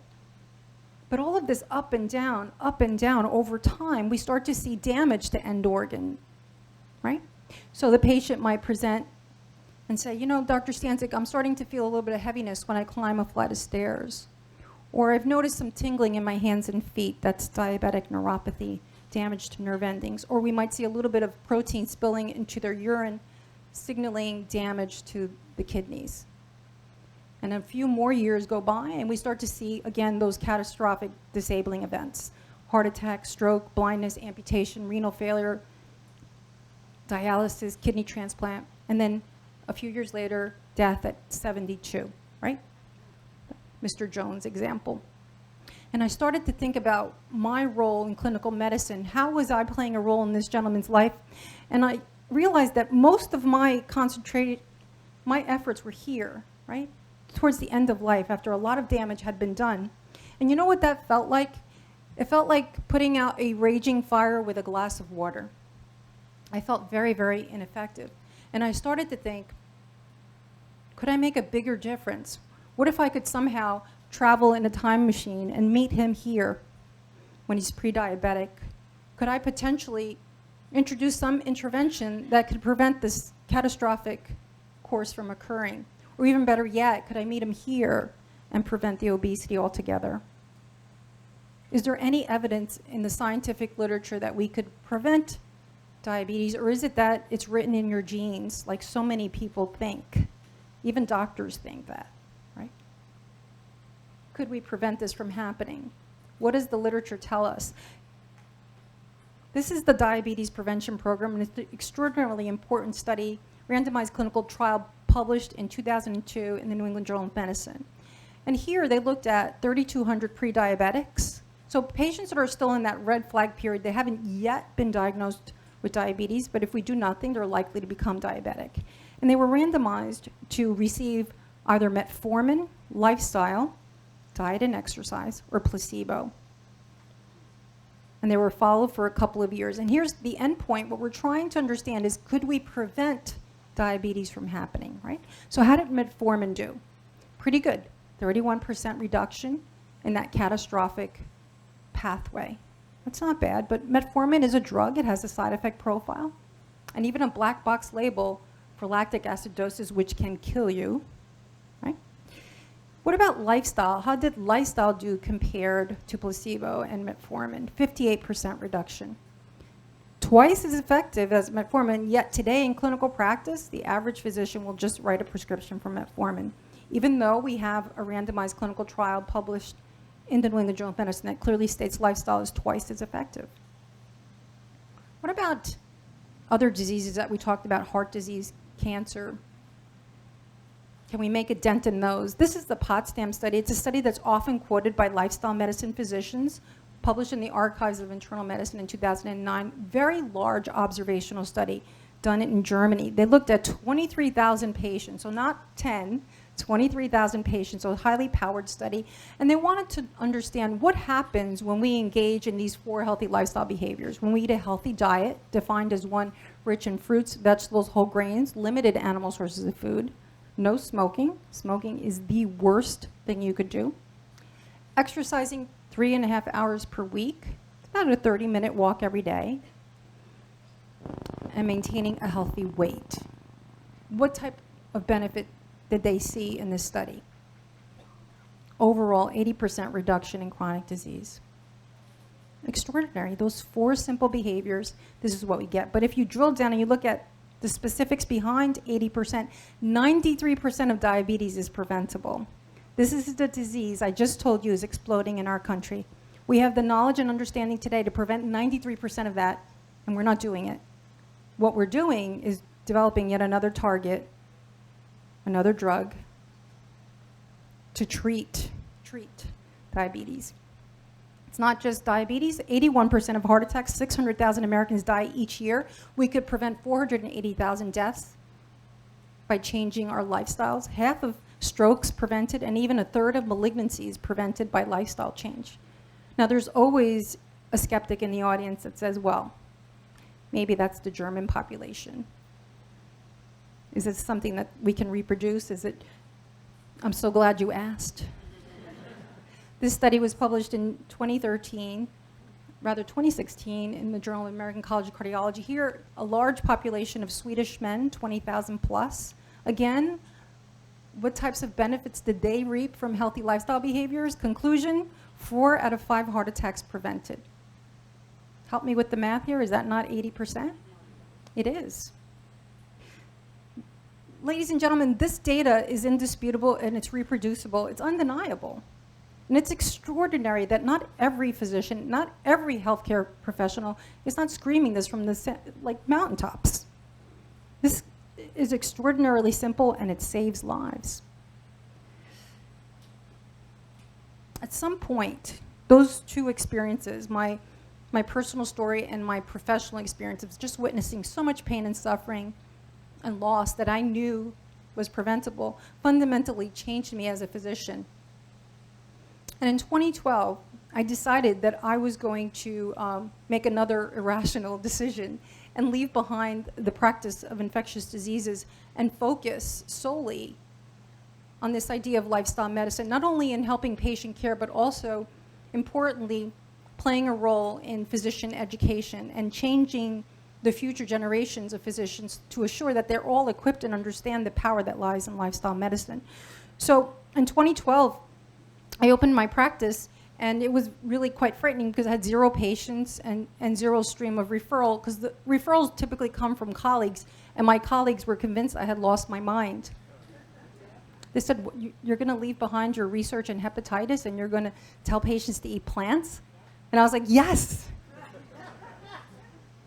But all of this up and down over time, we start to see damage to end organ, right? So the patient might present and say, you know, Dr. Stancic, I'm starting to feel a little bit of heaviness when I climb a flight of stairs. Or I've noticed some tingling in my hands and feet. That's diabetic neuropathy, damage to nerve endings. Or we might see a little bit of protein spilling into their urine, signaling damage to the kidneys. And a few more years go by, and we start to see, again, those catastrophic disabling events. Heart attack, stroke, blindness, amputation, renal failure, dialysis, kidney transplant, and then a few years later, death at 72, right? Mr. Jones' example. And I started to think about my role in clinical medicine. How was I playing a role in this gentleman's life? And I realized that most of my efforts were here, right? Towards the end of life, after a lot of damage had been done. And you know what that felt like? It felt like putting out a raging fire with a glass of water. I felt very, very ineffective. And I started to think, could I make a bigger difference? What if I could somehow travel in a time machine and meet him here when he's pre-diabetic? Could I potentially introduce some intervention that could prevent this catastrophic course from occurring? Or even better yet, could I meet him here and prevent the obesity altogether? Is there any evidence in the scientific literature that we could prevent diabetes, or is it that it's written in your genes, like so many people think? Even doctors think that, right? Could we prevent this from happening? What does the literature tell us? This is the Diabetes Prevention Program, and it's an extraordinarily important study, randomized clinical trial published in 2002 in the New England Journal of Medicine. And here they looked at 3,200 pre-diabetics. So patients that are still in that red flag period, they haven't yet been diagnosed with diabetes, but if we do nothing, they're likely to become diabetic. And they were randomized to receive either metformin, lifestyle, diet and exercise, or placebo. And they were followed for a couple of years. And here's the end point. What we're trying to understand is, could we prevent diabetes from happening, right? So how did metformin do? Pretty good. 31% reduction in that catastrophic pathway. That's not bad, but metformin is a drug. It has a side effect profile, and even a black box label for lactic acidosis, which can kill you, right? What about lifestyle? How did lifestyle do compared to placebo and metformin? 58% reduction. Twice as effective as metformin, yet today in clinical practice, the average physician will just write a prescription for metformin, even though we have a randomized clinical trial published in the New England Journal of Medicine that clearly states lifestyle is twice as effective. What about other diseases that we talked about, heart disease, cancer? Can we make a dent in those? This is the Potsdam study. It's a study that's often quoted by lifestyle medicine physicians, published in the Archives of Internal Medicine in 2009. Very large observational study done in Germany. They looked at 23,000 patients, so not 10, 23,000 patients, so a highly powered study. And they wanted to understand what happens when we engage in these 4 healthy lifestyle behaviors. When we eat a healthy diet, defined as one rich in fruits, vegetables, whole grains, limited animal sources of food, no smoking. Smoking is the worst thing you could do. Exercising 3.5 hours per week, about a 30-minute walk every day, and maintaining a healthy weight. What type of benefit did they see in this study? Overall, 80% reduction in chronic disease. Extraordinary. Those 4 simple behaviors, this is what we get. But if you drill down and you look at the specifics behind 80%, 93% of diabetes is preventable. This is the disease I just told you is exploding in our country. We have the knowledge and understanding today to prevent 93% of that, and we're not doing it. What we're doing is developing yet another target, another drug, to treat diabetes. It's not just diabetes. 81% of heart attacks, 600,000 Americans die each year. We could prevent 480,000 deaths by changing our lifestyles. Half of strokes prevented, and even a third of malignancies prevented by lifestyle change. Now, there's always a skeptic in the audience that says, well, maybe that's the German population. Is it something that we can reproduce? Is it? I'm so glad you asked. This study was published in 2016 in the Journal of American College of Cardiology. Here, a large population of Swedish men, 20,000 plus. Again, what types of benefits did they reap from healthy lifestyle behaviors? Conclusion, 4 out of 5 heart attacks prevented. Help me with the math here. Is that not 80%? It is. Ladies and gentlemen, this data is indisputable and it's reproducible. It's undeniable. And it's extraordinary that not every physician, not every healthcare professional is not screaming this from the like mountaintops. This is extraordinarily simple and it saves lives. At some point, those two experiences, my personal story and my professional experience of just witnessing so much pain and suffering and loss that I knew was preventable, fundamentally changed me as a physician. And in 2012, I decided that I was going to make another irrational decision and leave behind the practice of infectious diseases and focus solely on this idea of lifestyle medicine, not only in helping patient care, but also, importantly, playing a role in physician education and changing the future generations of physicians to assure that they're all equipped and understand the power that lies in lifestyle medicine. So in 2012, I opened my practice, and it was really quite frightening because I had 0 patients and 0 stream of referral, because the referrals typically come from colleagues, and my colleagues were convinced I had lost my mind. They said, you're going to leave behind your research in hepatitis and you're going to tell patients to eat plants? And I was like, yes.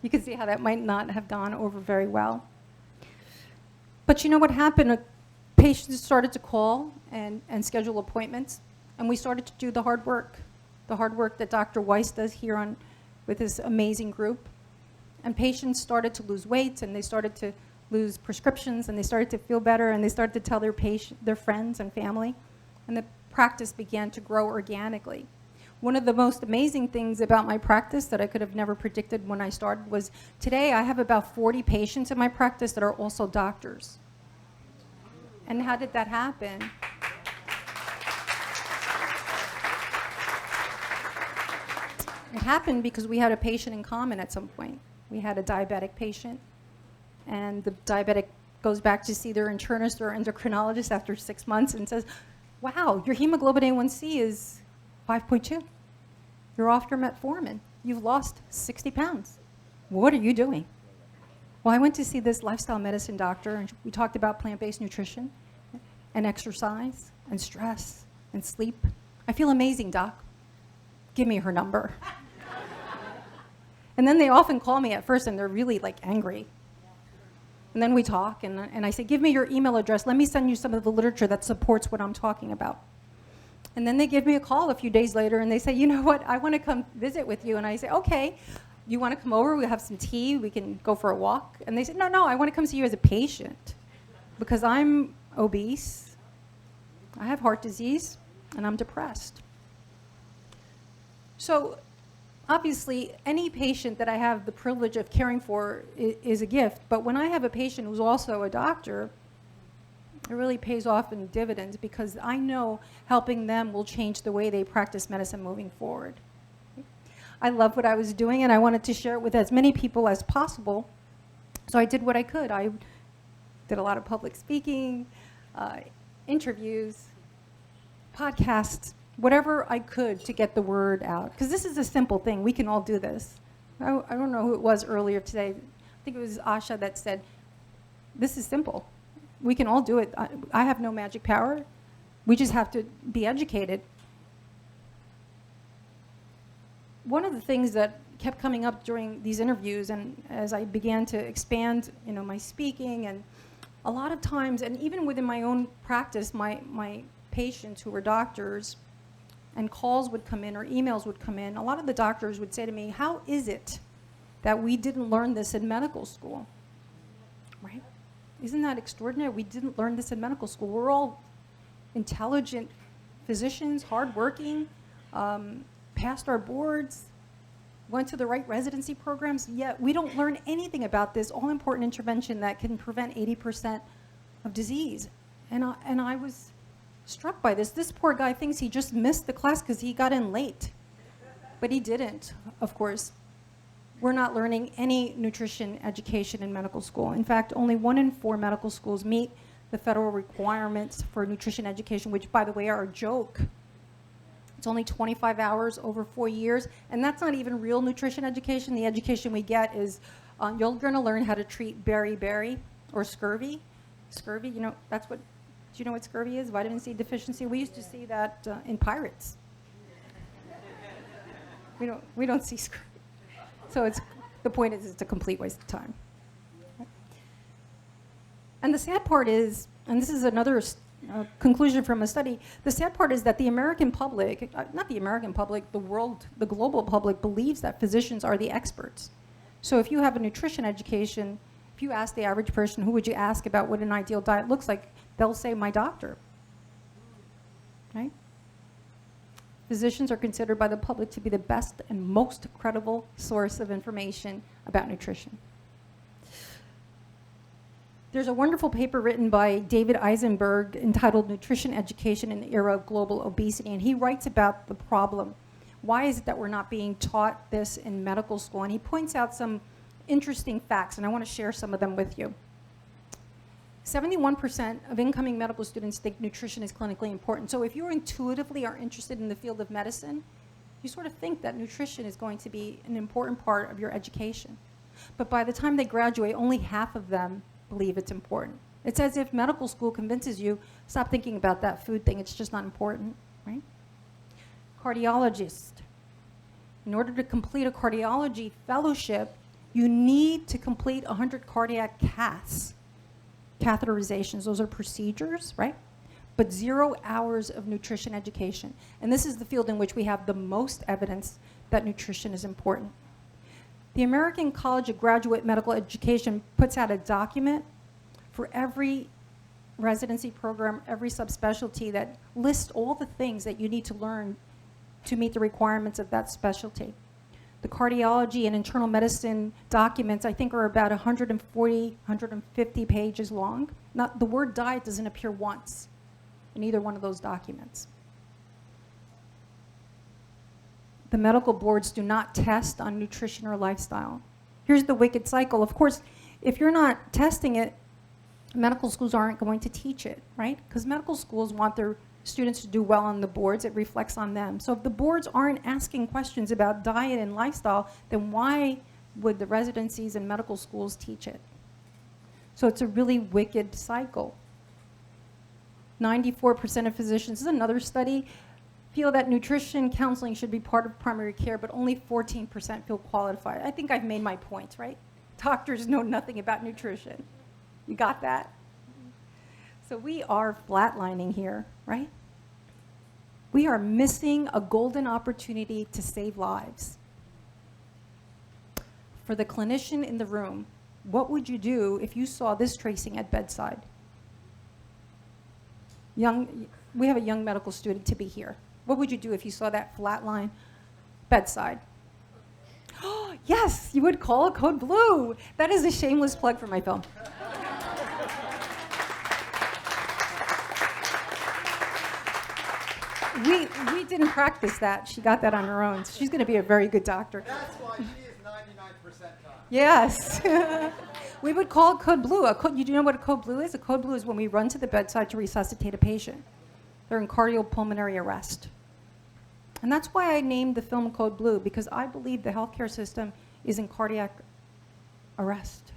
You can see how that might not have gone over very well. But you know what happened? Patients started to call and schedule appointments, and we started to do the hard work that Dr. Weiss does here with this amazing group. And patients started to lose weight, and they started to lose prescriptions, and they started to feel better, and they started to tell their friends and family, and the practice began to grow organically. One of the most amazing things about my practice that I could have never predicted when I started was today I have about 40 patients in my practice that are also doctors. And how did that happen? It happened because we had a patient in common at some point. We had a diabetic patient, and the diabetic goes back to see their internist or endocrinologist after 6 months and says, wow, your hemoglobin A1C is 5.2. You're off your metformin. You've lost 60 pounds. What are you doing? Well, I went to see this lifestyle medicine doctor, and we talked about plant-based nutrition and exercise and stress and sleep. I feel amazing, doc. Give me her number. And then they often call me at first, and they're really like angry. And then we talk, and I say, give me your email address. Let me send you some of the literature that supports what I'm talking about. And then they give me a call a few days later, and they say, you know what, I want to come visit with you. And I say, okay, you want to come over? We'll have some tea. We can go for a walk. And they say, no, I want to come see you as a patient because I'm obese, I have heart disease, and I'm depressed. So obviously, any patient that I have the privilege of caring for is a gift. But when I have a patient who's also a doctor, it really pays off in dividends because I know helping them will change the way they practice medicine moving forward. I love what I was doing, and I wanted to share it with as many people as possible. So I did what I could. I did a lot of public speaking, interviews, podcasts, whatever I could to get the word out. Because this is a simple thing. We can all do this. I don't know who it was earlier today. I think it was Asha that said, this is simple. We can all do it. I have no magic power. We just have to be educated. One of the things that kept coming up during these interviews, and as I began to expand, my speaking, and a lot of times, and even within my own practice, my patients who were doctors, and calls would come in or emails would come in, a lot of the doctors would say to me, how is it that we didn't learn this in medical school? Right? Isn't that extraordinary? We didn't learn this in medical school. We're all intelligent physicians, hardworking, passed our boards, went to the right residency programs, yet we don't learn anything about this all-important intervention that can prevent 80% of disease. And I was struck by this. This poor guy thinks he just missed the class because he got in late. But he didn't, of course. We're not learning any nutrition education in medical school. In fact, only 1 in 4 medical schools meet the federal requirements for nutrition education, which, by the way, are a joke. It's only 25 hours over 4 years, and that's not even real nutrition education. The education we get is you're going to learn how to treat beriberi or scurvy. Scurvy, do you know what scurvy is? Vitamin C deficiency. We used to see that in Pirates. We don't see scurvy. So the point is it's a complete waste of time. And the sad part is, and this is another conclusion from a study, the sad part is that the American public, not the American public, the global public believes that physicians are the experts. So if you have a nutrition education, if you ask the average person, who would you ask about what an ideal diet looks like, they'll say, my doctor. Right? Physicians are considered by the public to be the best and most credible source of information about nutrition. There's a wonderful paper written by David Eisenberg entitled Nutrition Education in the Era of Global Obesity, and he writes about the problem. Why is it that we're not being taught this in medical school? And he points out some interesting facts, and I want to share some of them with you. 71% of incoming medical students think nutrition is clinically important. So if you intuitively are interested in the field of medicine, you sort of think that nutrition is going to be an important part of your education. But by the time they graduate, only half of them believe it's important. It's as if medical school convinces you, stop thinking about that food thing, it's just not important, right? Cardiologist. In order to complete a cardiology fellowship, you need to complete 100 cardiac caths. Catheterizations, those are procedures, right? But 0 hours of nutrition education. And this is the field in which we have the most evidence that nutrition is important. The American College of Graduate Medical Education puts out a document for every residency program, every subspecialty that lists all the things that you need to learn to meet the requirements of that specialty. The cardiology and internal medicine documents, I think, are about 140, 150 pages long. The word diet doesn't appear once in either one of those documents. The medical boards do not test on nutrition or lifestyle. Here's the wicked cycle. Of course, if you're not testing it, medical schools aren't going to teach it, right? Because medical schools want their students to do well on the boards. It reflects on them. So if the boards aren't asking questions about diet and lifestyle, then why would the residencies and medical schools teach it? So it's a really wicked cycle. 94% of physicians, this is another study, feel that nutrition counseling should be part of primary care, but only 14% feel qualified. I think I've made my point, right? Doctors know nothing about nutrition. You got that? So we are flatlining here, right? We are missing a golden opportunity to save lives. For the clinician in the room, what would you do if you saw this tracing at bedside? We have a young medical student to be here. What would you do if you saw that flat line bedside? Oh, yes, you would call Code Blue. That is a shameless plug for my film. We didn't practice that. She got that on her own. So she's going to be a very good doctor. That's why she is 99% time. Yes. We would call Code Blue. You do know what a Code Blue is? A Code Blue is when we run to the bedside to resuscitate a patient. They're in cardiopulmonary arrest. And that's why I named the film Code Blue, because I believe the healthcare system is in cardiac arrest.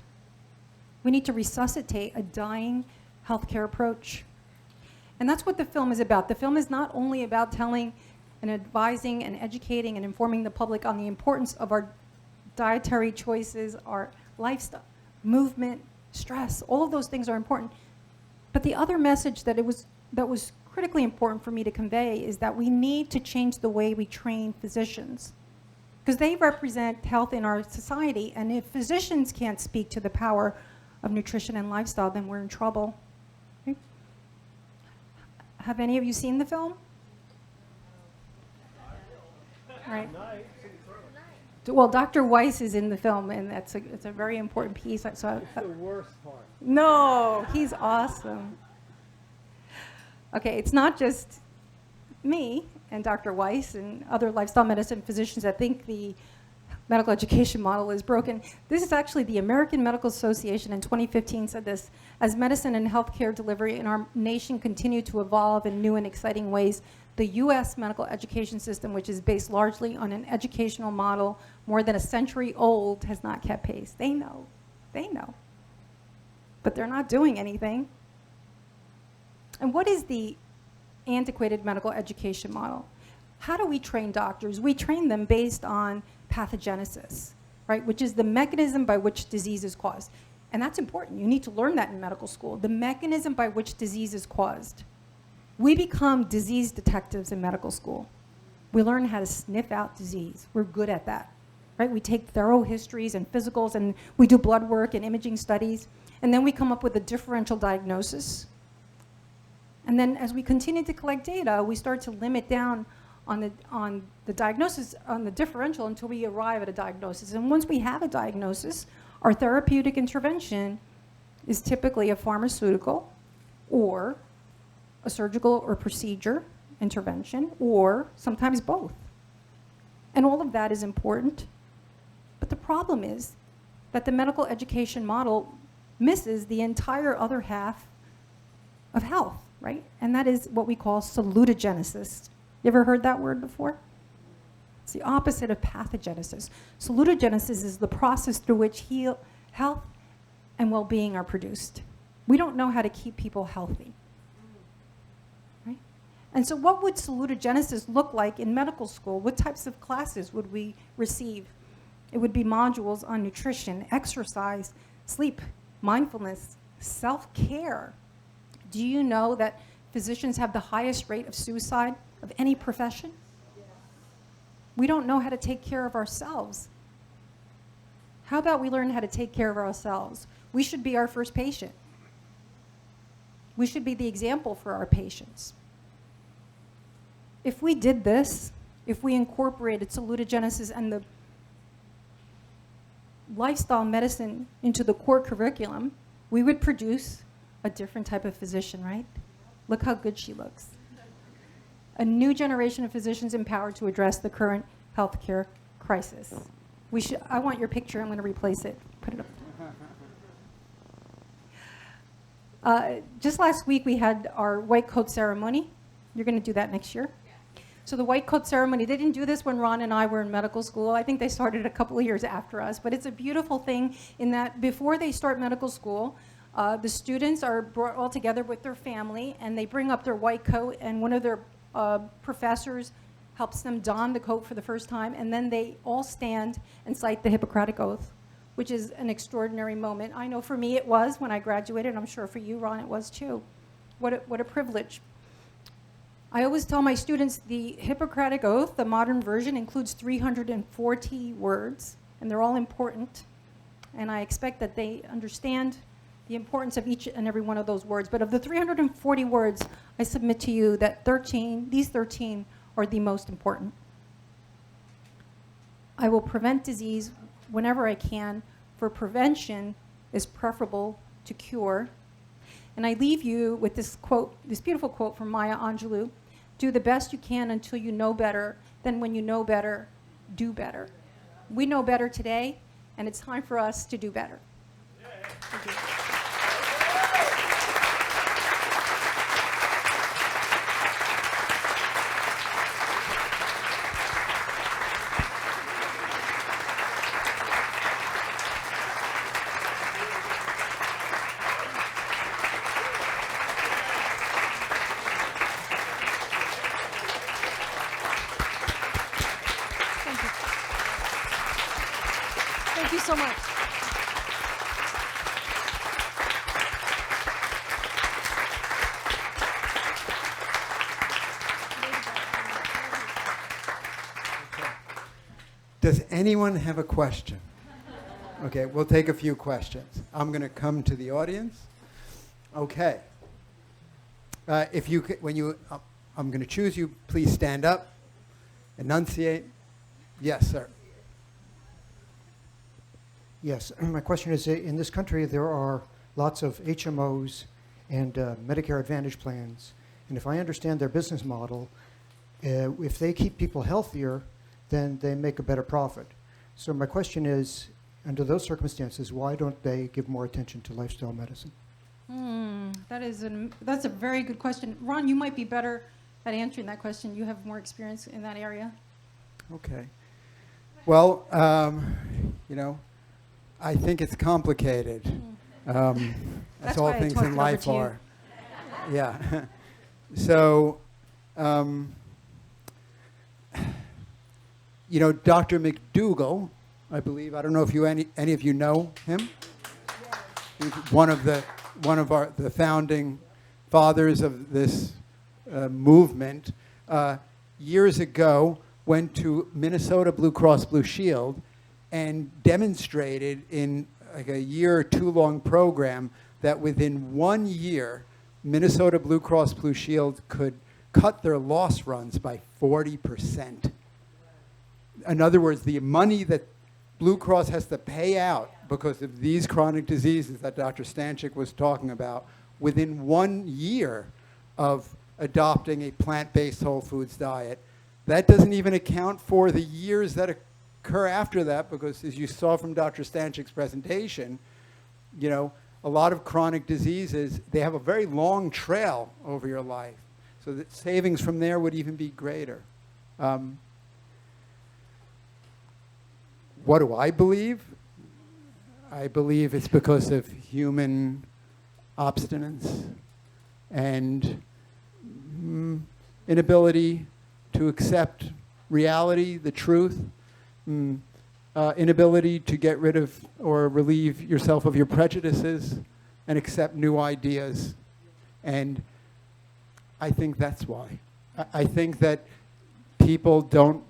We need to resuscitate a dying healthcare approach. And that's what the film is about. The film is not only about telling and advising and educating and informing the public on the importance of our dietary choices, our lifestyle, movement, stress, all of those things are important. But the other message that was critically important for me to convey is that we need to change the way we train physicians, because they represent health in our society, and if physicians can't speak to the power of nutrition and lifestyle, then we're in trouble. Okay. Have any of you seen the film? Right. Well, Dr. Weiss is in the film, and it's a very important piece. It's the worst part. No, he's awesome. Okay, it's not just me and Dr. Weiss and other lifestyle medicine physicians that think the medical education model is broken. This is actually the American Medical Association in 2015 said this: as medicine and healthcare delivery in our nation continue to evolve in new and exciting ways, the U.S. medical education system, which is based largely on an educational model more than a century old, has not kept pace. They know. But they're not doing anything. And what is the antiquated medical education model? How do we train doctors? We train them based on pathogenesis, right, which is the mechanism by which disease is caused. And that's important. You need to learn that in medical school, the mechanism by which disease is caused. We become disease detectives in medical school. We learn how to sniff out disease. We're good at that, right? We take thorough histories and physicals, and we do blood work and imaging studies, and then we come up with a differential diagnosis. And then as we continue to collect data, we start to limit down on the diagnosis, on the differential, until we arrive at a diagnosis. And once we have a diagnosis, our therapeutic intervention is typically a pharmaceutical or a surgical or procedure intervention, or sometimes both. And all of that is important. But the problem is that the medical education model misses the entire other half of health, right? And that is what we call salutogenesis. You ever heard that word before? It's the opposite of pathogenesis. Salutogenesis is the process through which health and well-being are produced. We don't know how to keep people healthy. Right? And so what would salutogenesis look like in medical school? What types of classes would we receive? It would be modules on nutrition, exercise, sleep, mindfulness, self-care. Do you know that physicians have the highest rate of suicide of any profession? We don't know how to take care of ourselves. How about we learn how to take care of ourselves? We should be our first patient. We should be the example for our patients. If we did this, if we incorporated salutogenesis and the lifestyle medicine into the core curriculum, we would produce a different type of physician, right? Look how good she looks. A new generation of physicians empowered to address the current healthcare crisis. I want your picture. I'm going to replace it. Put it up. Just last week, we had our white coat ceremony. You're going to do that next year. So the white coat ceremony, they didn't do this when Ron and I were in medical school. I think they started a couple of years after us. But it's a beautiful thing in that before they start medical school, the students are brought all together with their family, and they bring up their white coat, and one of their professors helps them don the coat for the first time, and then they all stand and cite the Hippocratic Oath, which is an extraordinary moment. I know for me it was when I graduated. I'm sure for you, Ron, it was too. What a privilege. I always tell my students the Hippocratic Oath, the modern version, includes 340 words, and they're all important. And I expect that they understand the importance of each and every one of those words. But of the 340 words, I submit to you that these 13 are the most important. I will prevent disease whenever I can, for prevention is preferable to cure. And I leave you with this quote, this beautiful quote from Maya Angelou: do the best you can until you know better, then when you know better, do better. We know better today, and it's time for us to do better. Thank you. Thank you so much. Does anyone have a question? Okay, we'll take a few questions. I'm going to come to the audience. Okay. I'm going to choose you. Please stand up. Enunciate. Yes, sir. Yes, my question is, in this country there are lots of HMOs and Medicare Advantage plans, and if I understand their business model, if they keep people healthier, then they make a better profit. So my question is, under those circumstances, why don't they give more attention to lifestyle medicine? That's a very good question. Ron, you might be better at answering that question. You have more experience in that area. Okay. Well, I think it's complicated. That's all why I things tossed in it over life to you. are. Yeah. So, Dr. Mcdougall, I believe, I don't know if any of you know him. He's one of the founding fathers of this movement. Years ago, went to Minnesota Blue Cross Blue Shield and demonstrated in like a year or two long program that within 1 year, Minnesota Blue Cross Blue Shield could cut their loss runs by 40%. In other words, the money that Blue Cross has to pay out because of these chronic diseases that Dr. Stancic was talking about, within 1 year of adopting a plant-based whole foods diet. That doesn't even account for the years that occur after that, because as you saw from Dr. Stancic's presentation, a lot of chronic diseases, they have a very long trail over your life. So the savings from there would even be greater. What do I believe? I believe it's because of human obstinance and inability to accept reality, the truth, inability to get rid of or relieve yourself of your prejudices and accept new ideas. And I think that's why. I think that people don't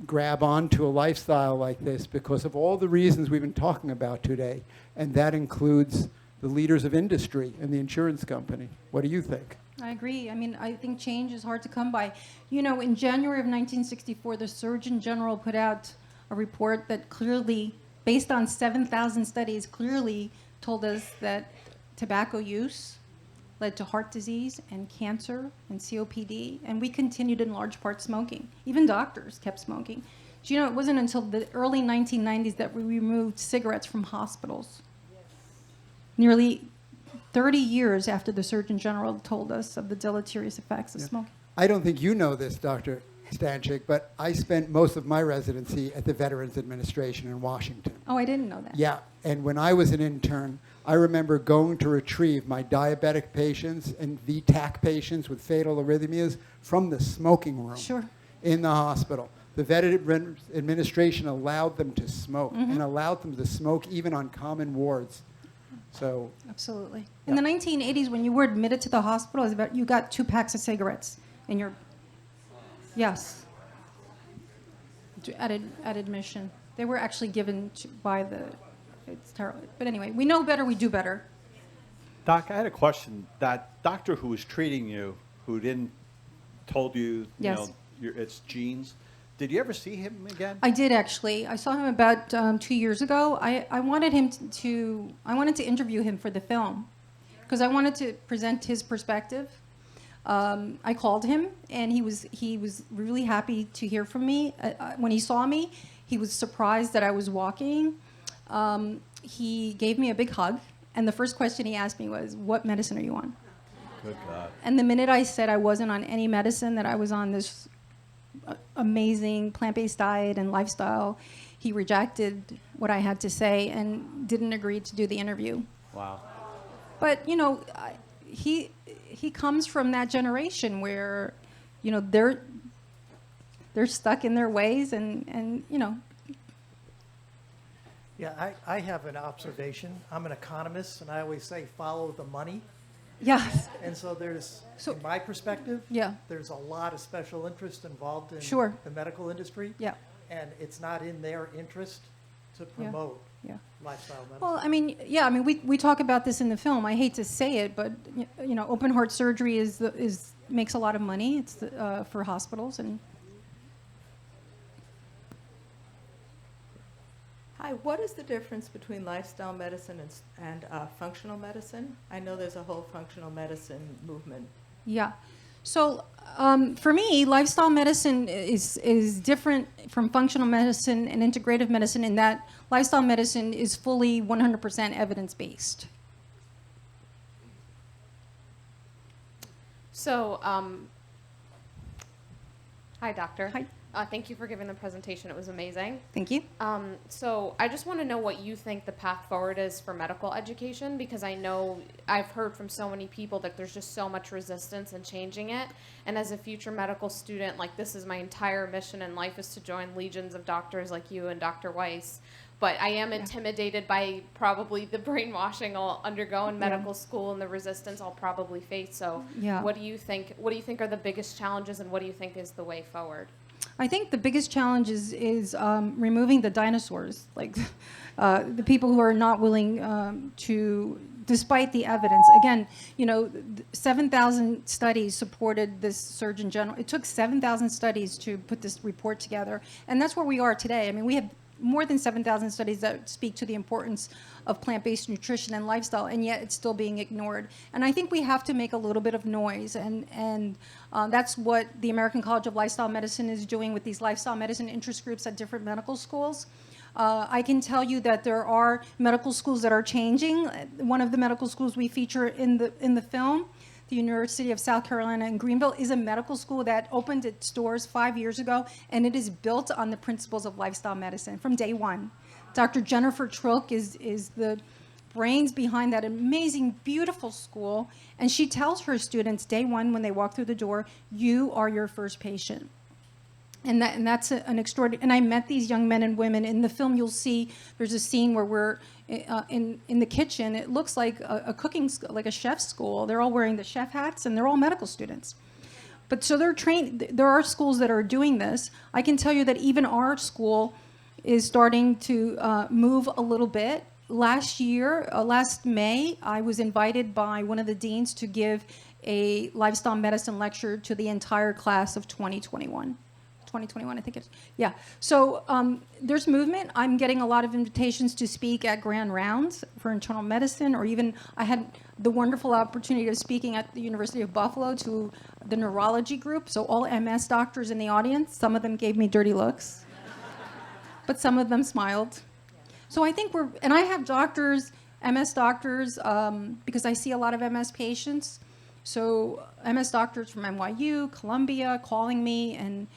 grab onto a lifestyle like this because of all the reasons we've been talking about today, and that includes the leaders of industry and the insurance company. What do you think? I agree. I mean, I think change is hard to come by. In January of 1964, the Surgeon General put out a report that clearly, based on 7,000 studies, clearly told us that tobacco use led to heart disease and cancer and COPD, and we continued in large part smoking. Even doctors kept smoking. Do you know, it wasn't until the early 1990s that we removed cigarettes from hospitals. Nearly 30 years after the Surgeon General told us of the deleterious effects of smoking. I don't think you know this, Dr. Stancic, but I spent most of my residency at the Veterans Administration in Washington. Oh, I didn't know that. Yeah, and when I was an intern, I remember going to retrieve my diabetic patients and VTAC patients with fatal arrhythmias from the smoking room Sure. in the hospital. The Veterans Administration allowed them to smoke and allowed them to smoke even on common wards. So, Absolutely. In the 1980s, when you were admitted to the hospital, you got 2 packs of cigarettes in your... Yes. At admission. They were actually given by the... It's terrible. But anyway, we know better, we do better. Doc, I had a question. That doctor who was treating you, who didn't told you, Yes. it's genes, did you ever see him again? I did actually. I saw him about 2 years ago. I wanted him I wanted to interview him for the film because I wanted to present his perspective. I called him, and he was really happy to hear from me. When he saw me, he was surprised that I was walking. He gave me a big hug, and the first question he asked me was, "What medicine are you on?" Good God. And the minute I said I wasn't on any medicine, that I was on this amazing plant-based diet and lifestyle, he rejected what I had to say and didn't agree to do the interview. Wow. But he comes from that generation where they're stuck in their ways and Yeah, I have an observation. I'm an economist, and I always say follow the money. yes. And so in my perspective, Yeah. there's a lot of special interest involved in Sure. the medical industry. Yeah. And it's not in their interest to promote Yeah. lifestyle medicine. Well, we talk about this in the film. I hate to say it, but open heart surgery makes a lot of money. It's for hospitals and. Hi, what is the difference between lifestyle medicine and functional medicine? I know there's a whole functional medicine movement. Yeah. So For me, lifestyle medicine is different from functional medicine and integrative medicine in that lifestyle medicine is fully 100% evidence-based. So, hi, doctor. Hi. Thank you for giving the presentation. It was amazing. Thank you. So I just want to know what you think the path forward is for medical education, because I know I've heard from so many people that there's just so much resistance in changing it. And as a future medical student, like, this is my entire mission in life, is to join legions of doctors like you and Dr. Weiss. But I am intimidated by probably the brainwashing I'll undergo in medical school and the resistance I'll probably face. So what do you think? What do you think are the biggest challenges, and what do you think is the way forward? I think the biggest challenge is removing the dinosaurs, like the people who are not willing to, despite the evidence. Again, 7,000 studies supported this Surgeon General. It took 7,000 studies to put this report together, and that's where we are today. I mean, we have more than 7,000 studies that speak to the importance of plant-based nutrition and lifestyle, and yet it's still being ignored. And I think we have to make a little bit of noise, and that's what the American College of Lifestyle Medicine is doing with these lifestyle medicine interest groups at different medical schools. I can tell you that there are medical schools that are changing. One of the medical schools we feature in the film, the University of South Carolina in Greenville, is a medical school that opened its doors 5 years ago, and it is built on the principles of lifestyle medicine from day one. Dr. Jennifer Trilk is the brains behind that amazing, beautiful school, and she tells her students day one when they walk through the door, you are your first patient. And that's an extraordinary. And I met these young men and women in the film. You'll see there's a scene where we're in the kitchen. It looks like a cooking school, like a chef's school. They're all wearing the chef hats, and they're all medical students. But so they're trained. There are schools that are doing this. I can tell you that even our school is starting to move a little bit. Last May, I was invited by one of the deans to give a lifestyle medicine lecture to the entire class of 2021. 2021, I think it's, yeah. So there's movement. I'm getting a lot of invitations to speak at grand rounds for internal medicine, or even I had the wonderful opportunity of speaking at the University of Buffalo to the neurology group. So all MS doctors in the audience, some of them gave me dirty looks, but some of them smiled. So I think and I have doctors, MS doctors, because I see a lot of MS patients. So MS doctors from NYU, Columbia, calling me and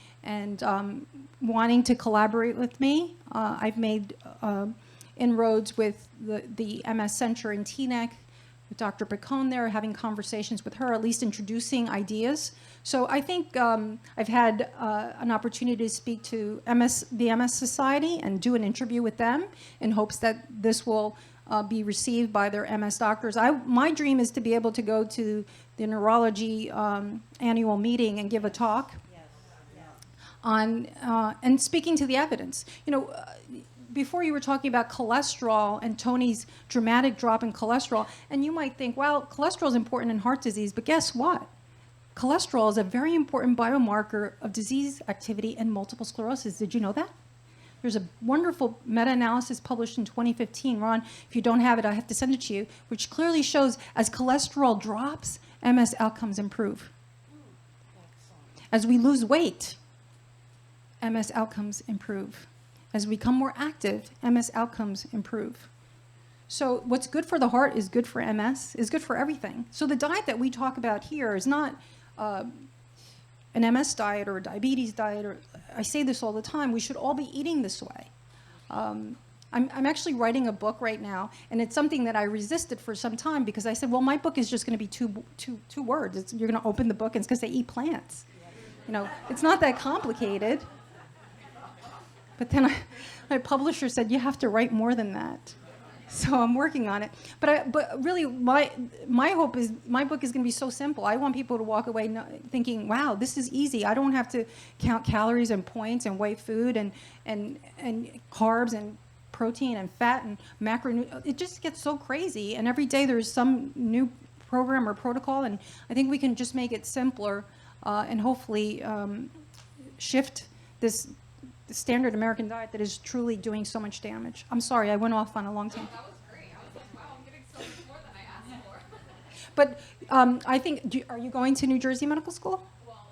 wanting to collaborate with me. I've made inroads with the MS Center in Teaneck, with Dr. Picone there, having conversations with her, at least introducing ideas. So I think I've had an opportunity to speak to the MS Society and do an interview with them in hopes that this will be received by their MS doctors. My dream is to be able to go to the neurology annual meeting and give a talk on and speaking to the evidence. Before you were talking about cholesterol and Tony's dramatic drop in cholesterol, and you might think, well, cholesterol is important in heart disease, but guess what? Cholesterol is a very important biomarker of disease activity in multiple sclerosis. Did you know that? There's a wonderful meta-analysis published in 2015. Ron, if you don't have it, I have to send it to you, which clearly shows as cholesterol drops, MS outcomes improve. As we lose weight, MS outcomes improve. As we become more active, MS outcomes improve. So what's good for the heart is good for MS, is good for everything. So the diet that we talk about here is not an MS diet or a diabetes diet. I say this all the time. We should all be eating this way. I'm actually writing a book right now, and it's something that I resisted for some time because I said, well, my book is just going to be two words. You're going to open the book, and it's going to say eat plants. It's not that complicated. But then my publisher said, you have to write more than that. So I'm working on it. But really, my hope is my book is going to be so simple. I want people to walk away thinking, wow, this is easy. I don't have to count calories and points and weigh food and carbs and protein and fat and macro. It just gets so crazy. And every day there's some new program or protocol. And I think we can just make it simpler and hopefully shift this standard American diet that is truly doing so much damage. I'm sorry, I went off on a long time. That was great. I was like, wow, I'm getting so much more than I asked for. But I think, are you going to New Jersey Medical School? Well,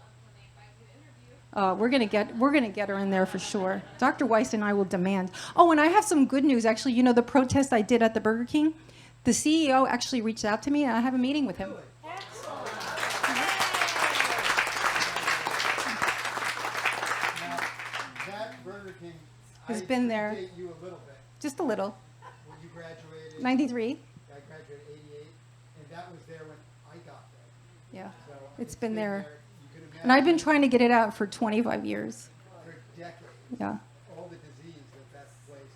We're gonna get her in there for sure. Dr. Weiss and I will demand. Oh, and I have some good news. Actually, the protest I did at the Burger King, the CEO actually reached out to me, and I have a meeting with him. That Burger King Has been there. predate you a little bit. Just a little. When you graduated, 93. I graduated 88, and that was there when I got there. Yeah, So it's been there. You can And I've been imagine trying to get it out for 25 years. for decades. Yeah. All the disease that place is.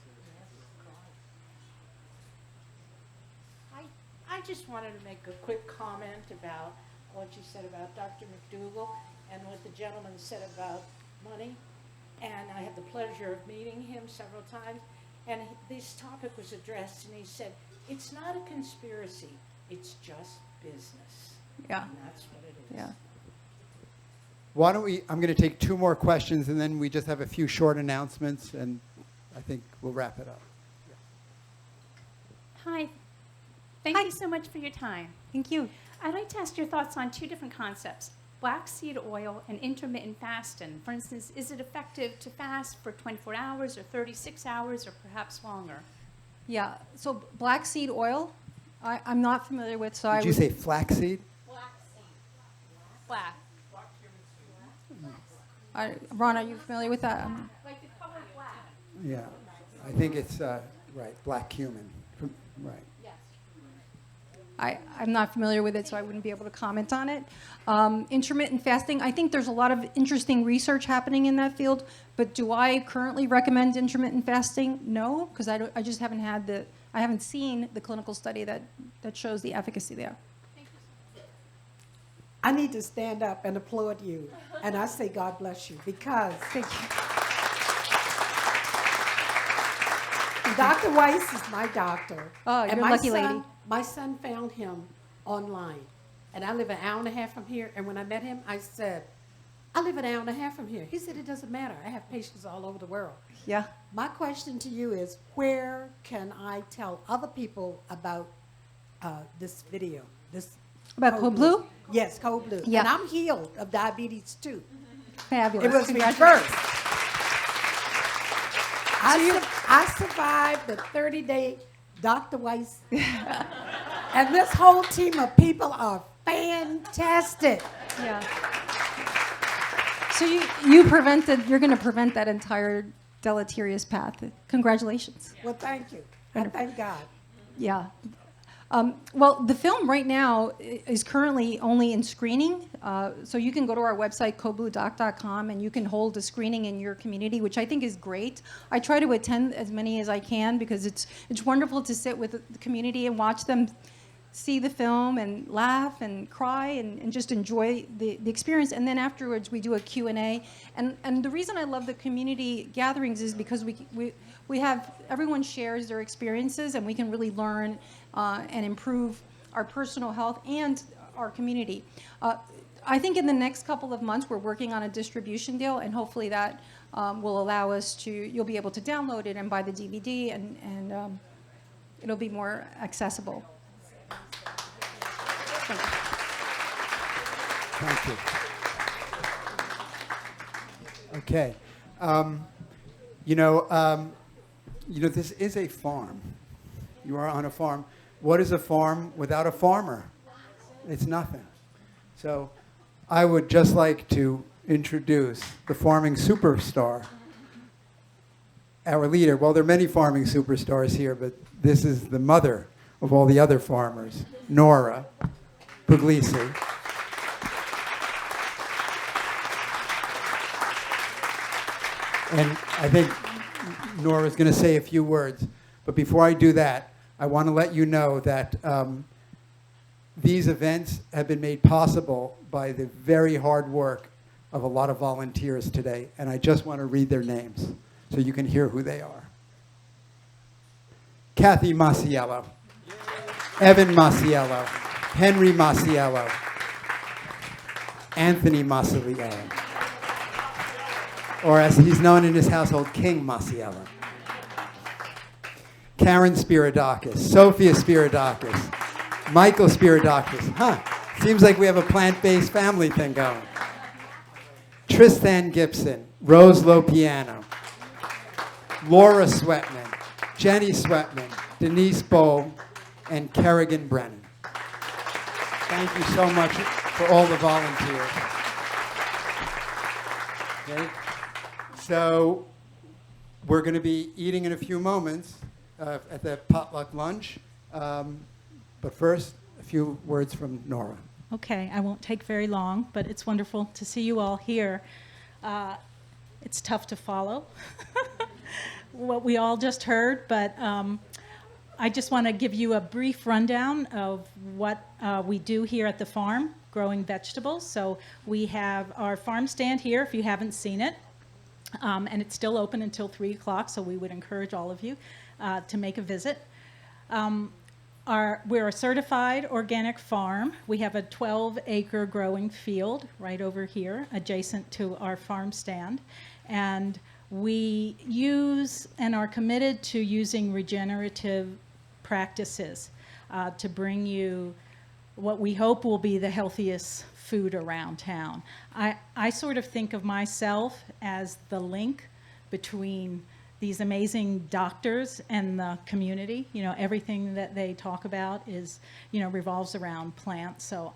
I just wanted to make a quick comment about what you said about Dr. Mcdougall and what the gentleman said about money. And I had the pleasure of meeting him several times. And this topic was addressed, and he said, it's not a conspiracy, it's just business. Yeah. And that's what it is. Yeah. Why don't I'm going to take 2 more questions, and then we just have a few short announcements, and I think we'll wrap it up. Hi. Thank Hi. you so much for your time. Thank you. I'd like to ask your thoughts on 2 different concepts, black seed oil and intermittent fasting. For instance, is it effective to fast for 24 hours or 36 hours or perhaps longer? Yeah. So black seed oil, I'm not familiar with. So Did you say flaxseed? Black. Ron, are you familiar with that? Like the color black. Yeah. I think it's, right, black cumin. Right. I'm not familiar with it, so I wouldn't be able to comment on it. Intermittent fasting, I think there's a lot of interesting research happening in that field, but do I currently recommend intermittent fasting? No, because I just haven't I haven't seen the clinical study that shows the efficacy there. I need to stand up and applaud you, and I say God bless you, because Thank you. Dr. Weiss is my doctor. Oh, and you're a my lucky son, lady. My son found him online, and I live an hour and a half from here, and when I met him, I said, I live an hour and a half from here. He said, it doesn't matter. I have patients all over the world. Yeah. My question to you is, where can I tell other people about this video? About Code Blue? Yes, Code Blue. Yeah. And I'm healed of diabetes too. Fabulous. It was Congratulations. reversed. I survived the 30-day Dr. Weiss. And this whole team of people are fantastic. Yeah. So you're going to prevent that entire deleterious path. Congratulations. Well, thank you. And thank God. Yeah. Well, the film right now is currently only in screening. So you can go to our website, codebluedoc.com, and you can hold a screening in your community, which I think is great. I try to attend as many as I can because it's wonderful to sit with the community and watch them see the film and laugh and cry and just enjoy the experience. And then afterwards, we do a Q&A. And the reason I love the community gatherings is because we have, everyone shares their experiences, and we can really learn and improve our personal health and our community. I think in the next couple of months, we're working on a distribution deal, and hopefully that will allow us you'll be able to download it and buy the DVD, and it'll be more accessible. Thank you. Okay. This is a farm. You are on a farm. What is a farm without a farmer? It's nothing. So I would just like to introduce the farming superstar, our leader. Well, there are many farming superstars here, but this is the mother of all the other farmers, Nora Puglisi. And I think Nora's going to say a few words. But before I do that, I want to let you know that these events have been made possible by the very hard work of a lot of volunteers today. And I just want to read their names so you can hear who they are. Kathy Masiello, Evan Masiello, Henry Masiello, Anthony Masiello, or as he's known in his household, King Masiello. Karen Spiridakis, Sophia Spiridakis, Michael Spiridakis. Seems like we have a plant-based family thing going. Tristan Gibson, Rose Lopiano, Laura Sweatman, Jenny Sweatman, Denise Bowe, and Kerrigan Brennan. Thank you so much for all the volunteers. Okay. So we're going to be eating in a few moments at the potluck lunch. But first, a few words from Nora. Okay, I won't take very long, but it's wonderful to see you all here. It's tough to follow what we all just heard, but I just want to give you a brief rundown of what we do here at the farm, growing vegetables. So we have our farm stand here, if you haven't seen it, and it's still open until 3 o'clock, so we would encourage all of you to make a visit. We're a certified organic farm. We have a 12-acre growing field right over here, adjacent to our farm stand. And we use and are committed to using regenerative practices to bring you what we hope will be the healthiest food around town. I sort of think of myself as the link between these amazing doctors and the community. You know, everything that they talk about is, you know, revolves around plants. So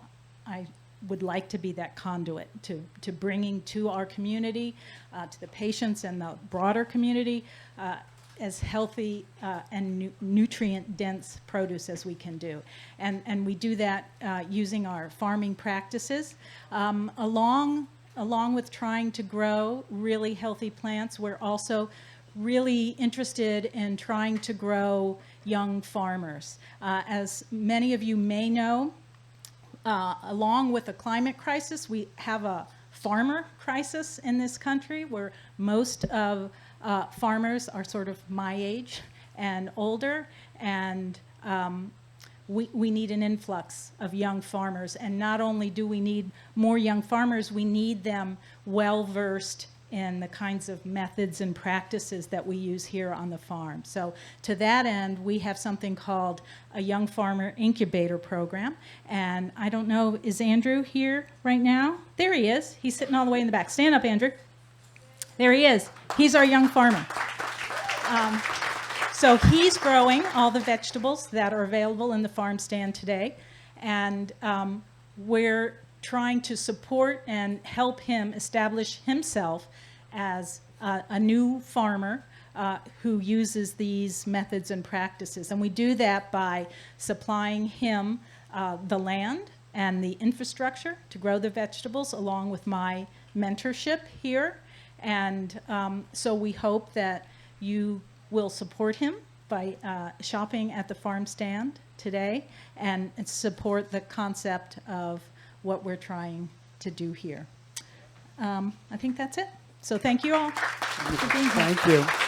I would like to be that conduit to bringing to our community, to the patients and the broader community, as healthy and nutrient-dense produce as we can do. And we do that using our farming practices. Along with trying to grow really healthy plants, we're also really interested in trying to grow young farmers. As many of you may know, along with the climate crisis, we have a farmer crisis in this country where most of farmers are sort of my age and older, and we need an influx of young farmers. And not only do we need more young farmers, we need them well-versed in the kinds of methods and practices that we use here on the farm. So to that end, we have something called a Young Farmer Incubator program. And I don't know, is Andrew here right now? There he is. He's sitting all the way in the back. Stand up, Andrew. There he is. He's our young farmer. So he's growing all the vegetables that are available in the farm stand today. And we're trying to support and help him establish himself as a new farmer who uses these methods and practices. And we do that by supplying him the land and the infrastructure to grow the vegetables, along with my mentorship here. And so we hope that you will support him by shopping at the farm stand today and support the concept of what we're trying to do here. I think that's it. So thank you all for being here. Thank you.